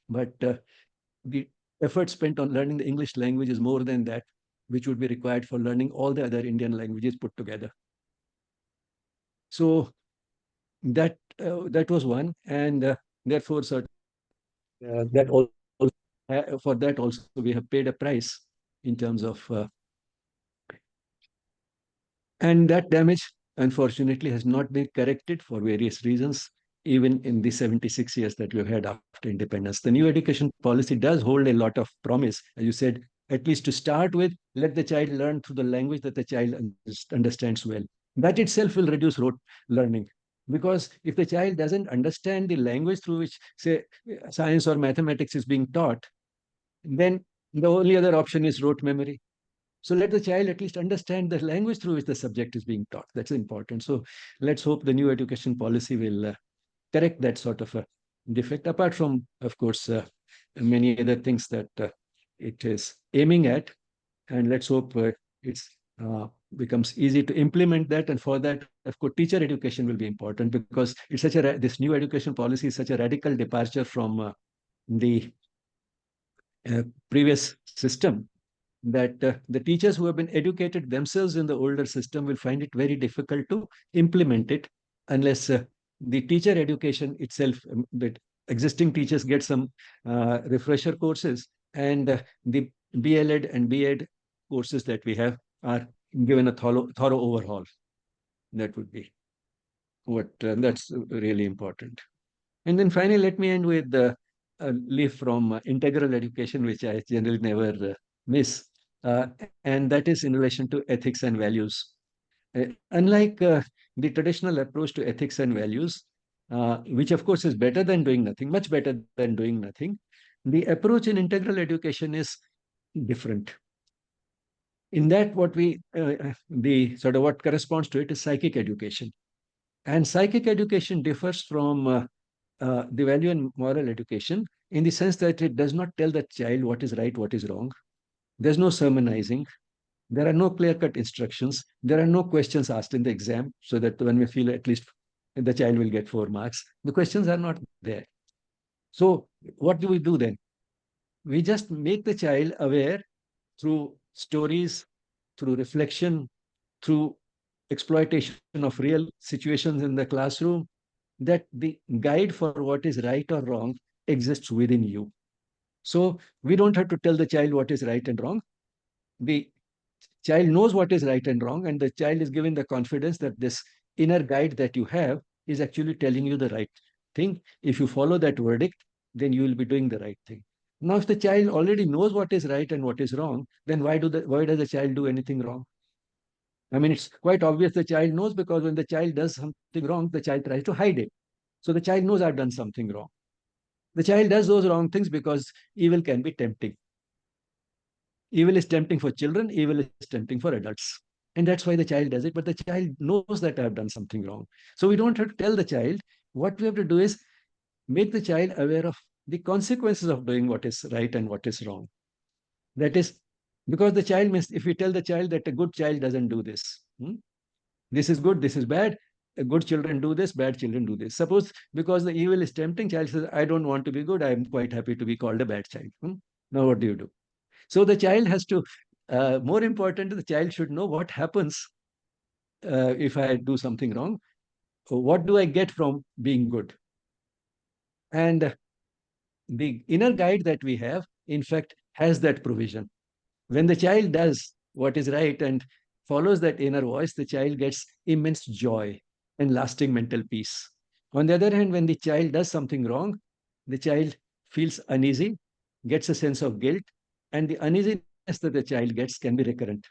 but the effort spent on learning the English language is more than that, which would be required for learning all the other Indian languages put together. So that was one, and therefore, that also for that also we have paid a price in terms of, and that damage unfortunately has not been corrected for various reasons. Even in the 76 years that we've had after independence, the new education policy does hold a lot of promise, as you said, at least to start with, let the child learn through the language that the child understands well. That itself will reduce rote learning. Because if the child doesn't understand the language through which, say, science or mathematics is being taught, then the only other option is rote memory. So let the child at least understand the language through which the subject is being taught. That's important. So let's hope the new education policy will correct that sort of a defect, apart from, of course, many other things that it is aiming at. And let's hope it becomes easy to implement that. And for that, of course, teacher education will be important, because it's such a this new education policy is such a radical departure from the previous system, that the teachers who have been educated themselves in the older system will find it very difficult to implement it unless the teacher education itself, that existing teachers get some refresher courses, and the BLEd and BEd courses that we have are given a thorough overhaul. That would be what that's really important. And then finally, let me end with a leaf from integral education, which I generally never miss, and that is in relation to ethics and values. Unlike the traditional approach to ethics and values, which of course is better than doing nothing, much better than doing nothing, the approach in integral education is different. In that, the sort of what corresponds to it is psychic education. And psychic education differs from the value and moral education in the sense that it does not tell the child what is right, what is wrong. There's no sermonizing. There are no clear-cut instructions. There are no questions asked in the exam, so that when we feel at least the child will get 4 marks. The questions are not there. So what do we do then? We just make the child aware through stories, through reflection, through exploitation of real situations in the classroom, that the guide for what is right or wrong exists within you. So we don't have to tell the child what is right and wrong. The child knows what is right and wrong, and the child is given the confidence that this inner guide that you have is actually telling you the right thing. If you follow that verdict, then you will be doing the right thing. Now, if the child already knows what is right and what is wrong, then why does the child do anything wrong? I mean, it's quite obvious the child knows, because when the child does something wrong, the child tries to hide it. So the child knows I've done something wrong. The child does those wrong things because evil can be tempting. Evil is tempting for children, evil is tempting for adults. And that's why the child does it. But the child knows that I've done something wrong. So we don't have to tell the child. What we have to do is make the child aware of the consequences of doing what is right and what is wrong. That is, because the child if we tell the child that a good child doesn't do this, this is good, this is bad, good children do this, bad children do this. Suppose because the evil is tempting, child says, I don't want to be good, I'm quite happy to be called a bad child. Now what do you do? So the child has to, more important, the child should know what happens if I do something wrong. What do I get from being good? And the inner guide that we have, in fact, has that provision. When the child does what is right and follows that inner voice, the child gets immense joy and lasting mental peace. On the other hand, when the child does something wrong, the child feels uneasy, gets a sense of guilt, and the uneasiness that the child gets can be recurrent.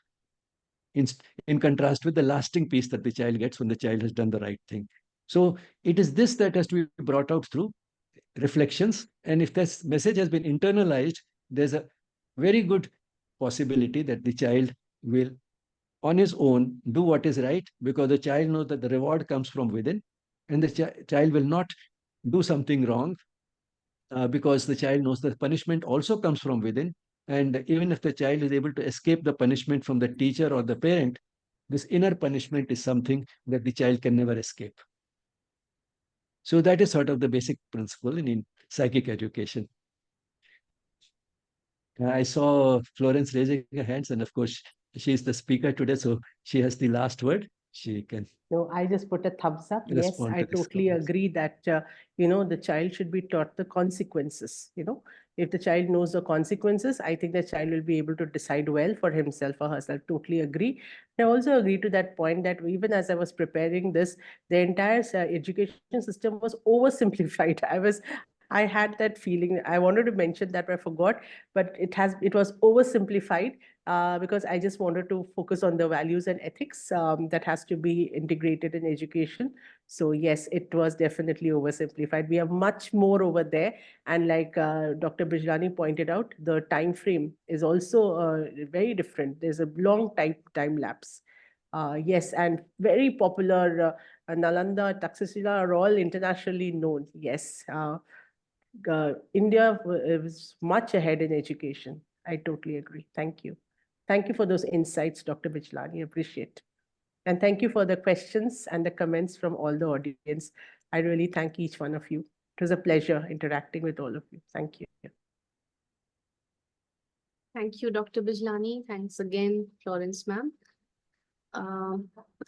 In contrast with the lasting peace that the child gets when the child has done the right thing. So it is this that has to be brought out through reflections. And if this message has been internalized, there's a very good possibility that the child will, on his own, do what is right, because the child knows that the reward comes from within, and the child will not do something wrong because the child knows the punishment also comes from within. And even if the child is able to escape the punishment from the teacher or the parent, this inner punishment is something that the child can never escape. So that is sort of the basic principle in psychic education. I saw Florence raising her hands, and of course, she is the speaker today, so she has the last word. She can No, I just put a thumbs up. Yes, respond I to this totally comments. agree that, the child should be taught the consequences. If the child knows the consequences, I think the child will be able to decide well for himself or herself. Totally agree. I also agree to that point that even as I was preparing this, the entire education system was oversimplified. I had that feeling. I wanted to mention that, but I forgot. But it was oversimplified because I just wanted to focus on the values and ethics that has to be integrated in education. So yes, it was definitely oversimplified. We have much more over there. And like Dr. Bijlani pointed out, the time frame is also very different. There's a long time lapse. Yes, and very popular. Nalanda, Taxila are all internationally known. Yes, India is much ahead in education. I totally agree. Thank you. Thank you for those insights, Dr. Bijlani. Appreciate. And thank you for the questions and the comments from all the audience. I really thank each one of you. It was a pleasure interacting with all of you. Thank you. Thank you, Dr. Bijlani. Thanks again, Florence ma'am.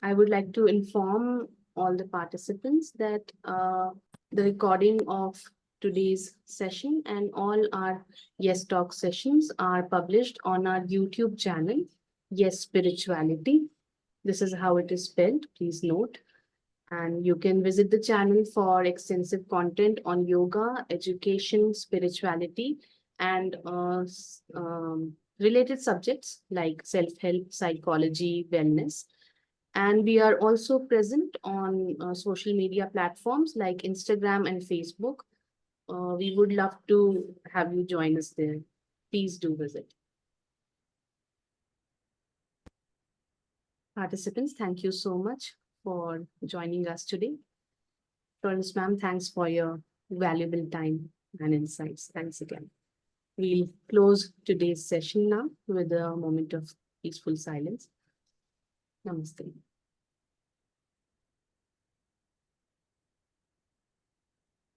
I would like to inform all the participants that the recording of today's session and all our Yes Talk sessions are published on our YouTube channel, Yes Spirituality. This is how it is spelled, please note. And you can visit the channel for extensive content on yoga, education, spirituality, and related subjects like self-help, psychology, wellness. And we are also present on social media platforms like Instagram and Facebook. We would love to have you join us there. Please do visit. Participants, thank you so much for joining us today. Florence ma'am, thanks for your valuable time and insights. Thanks again. We'll close today's session now with a moment of peaceful silence. Namaste.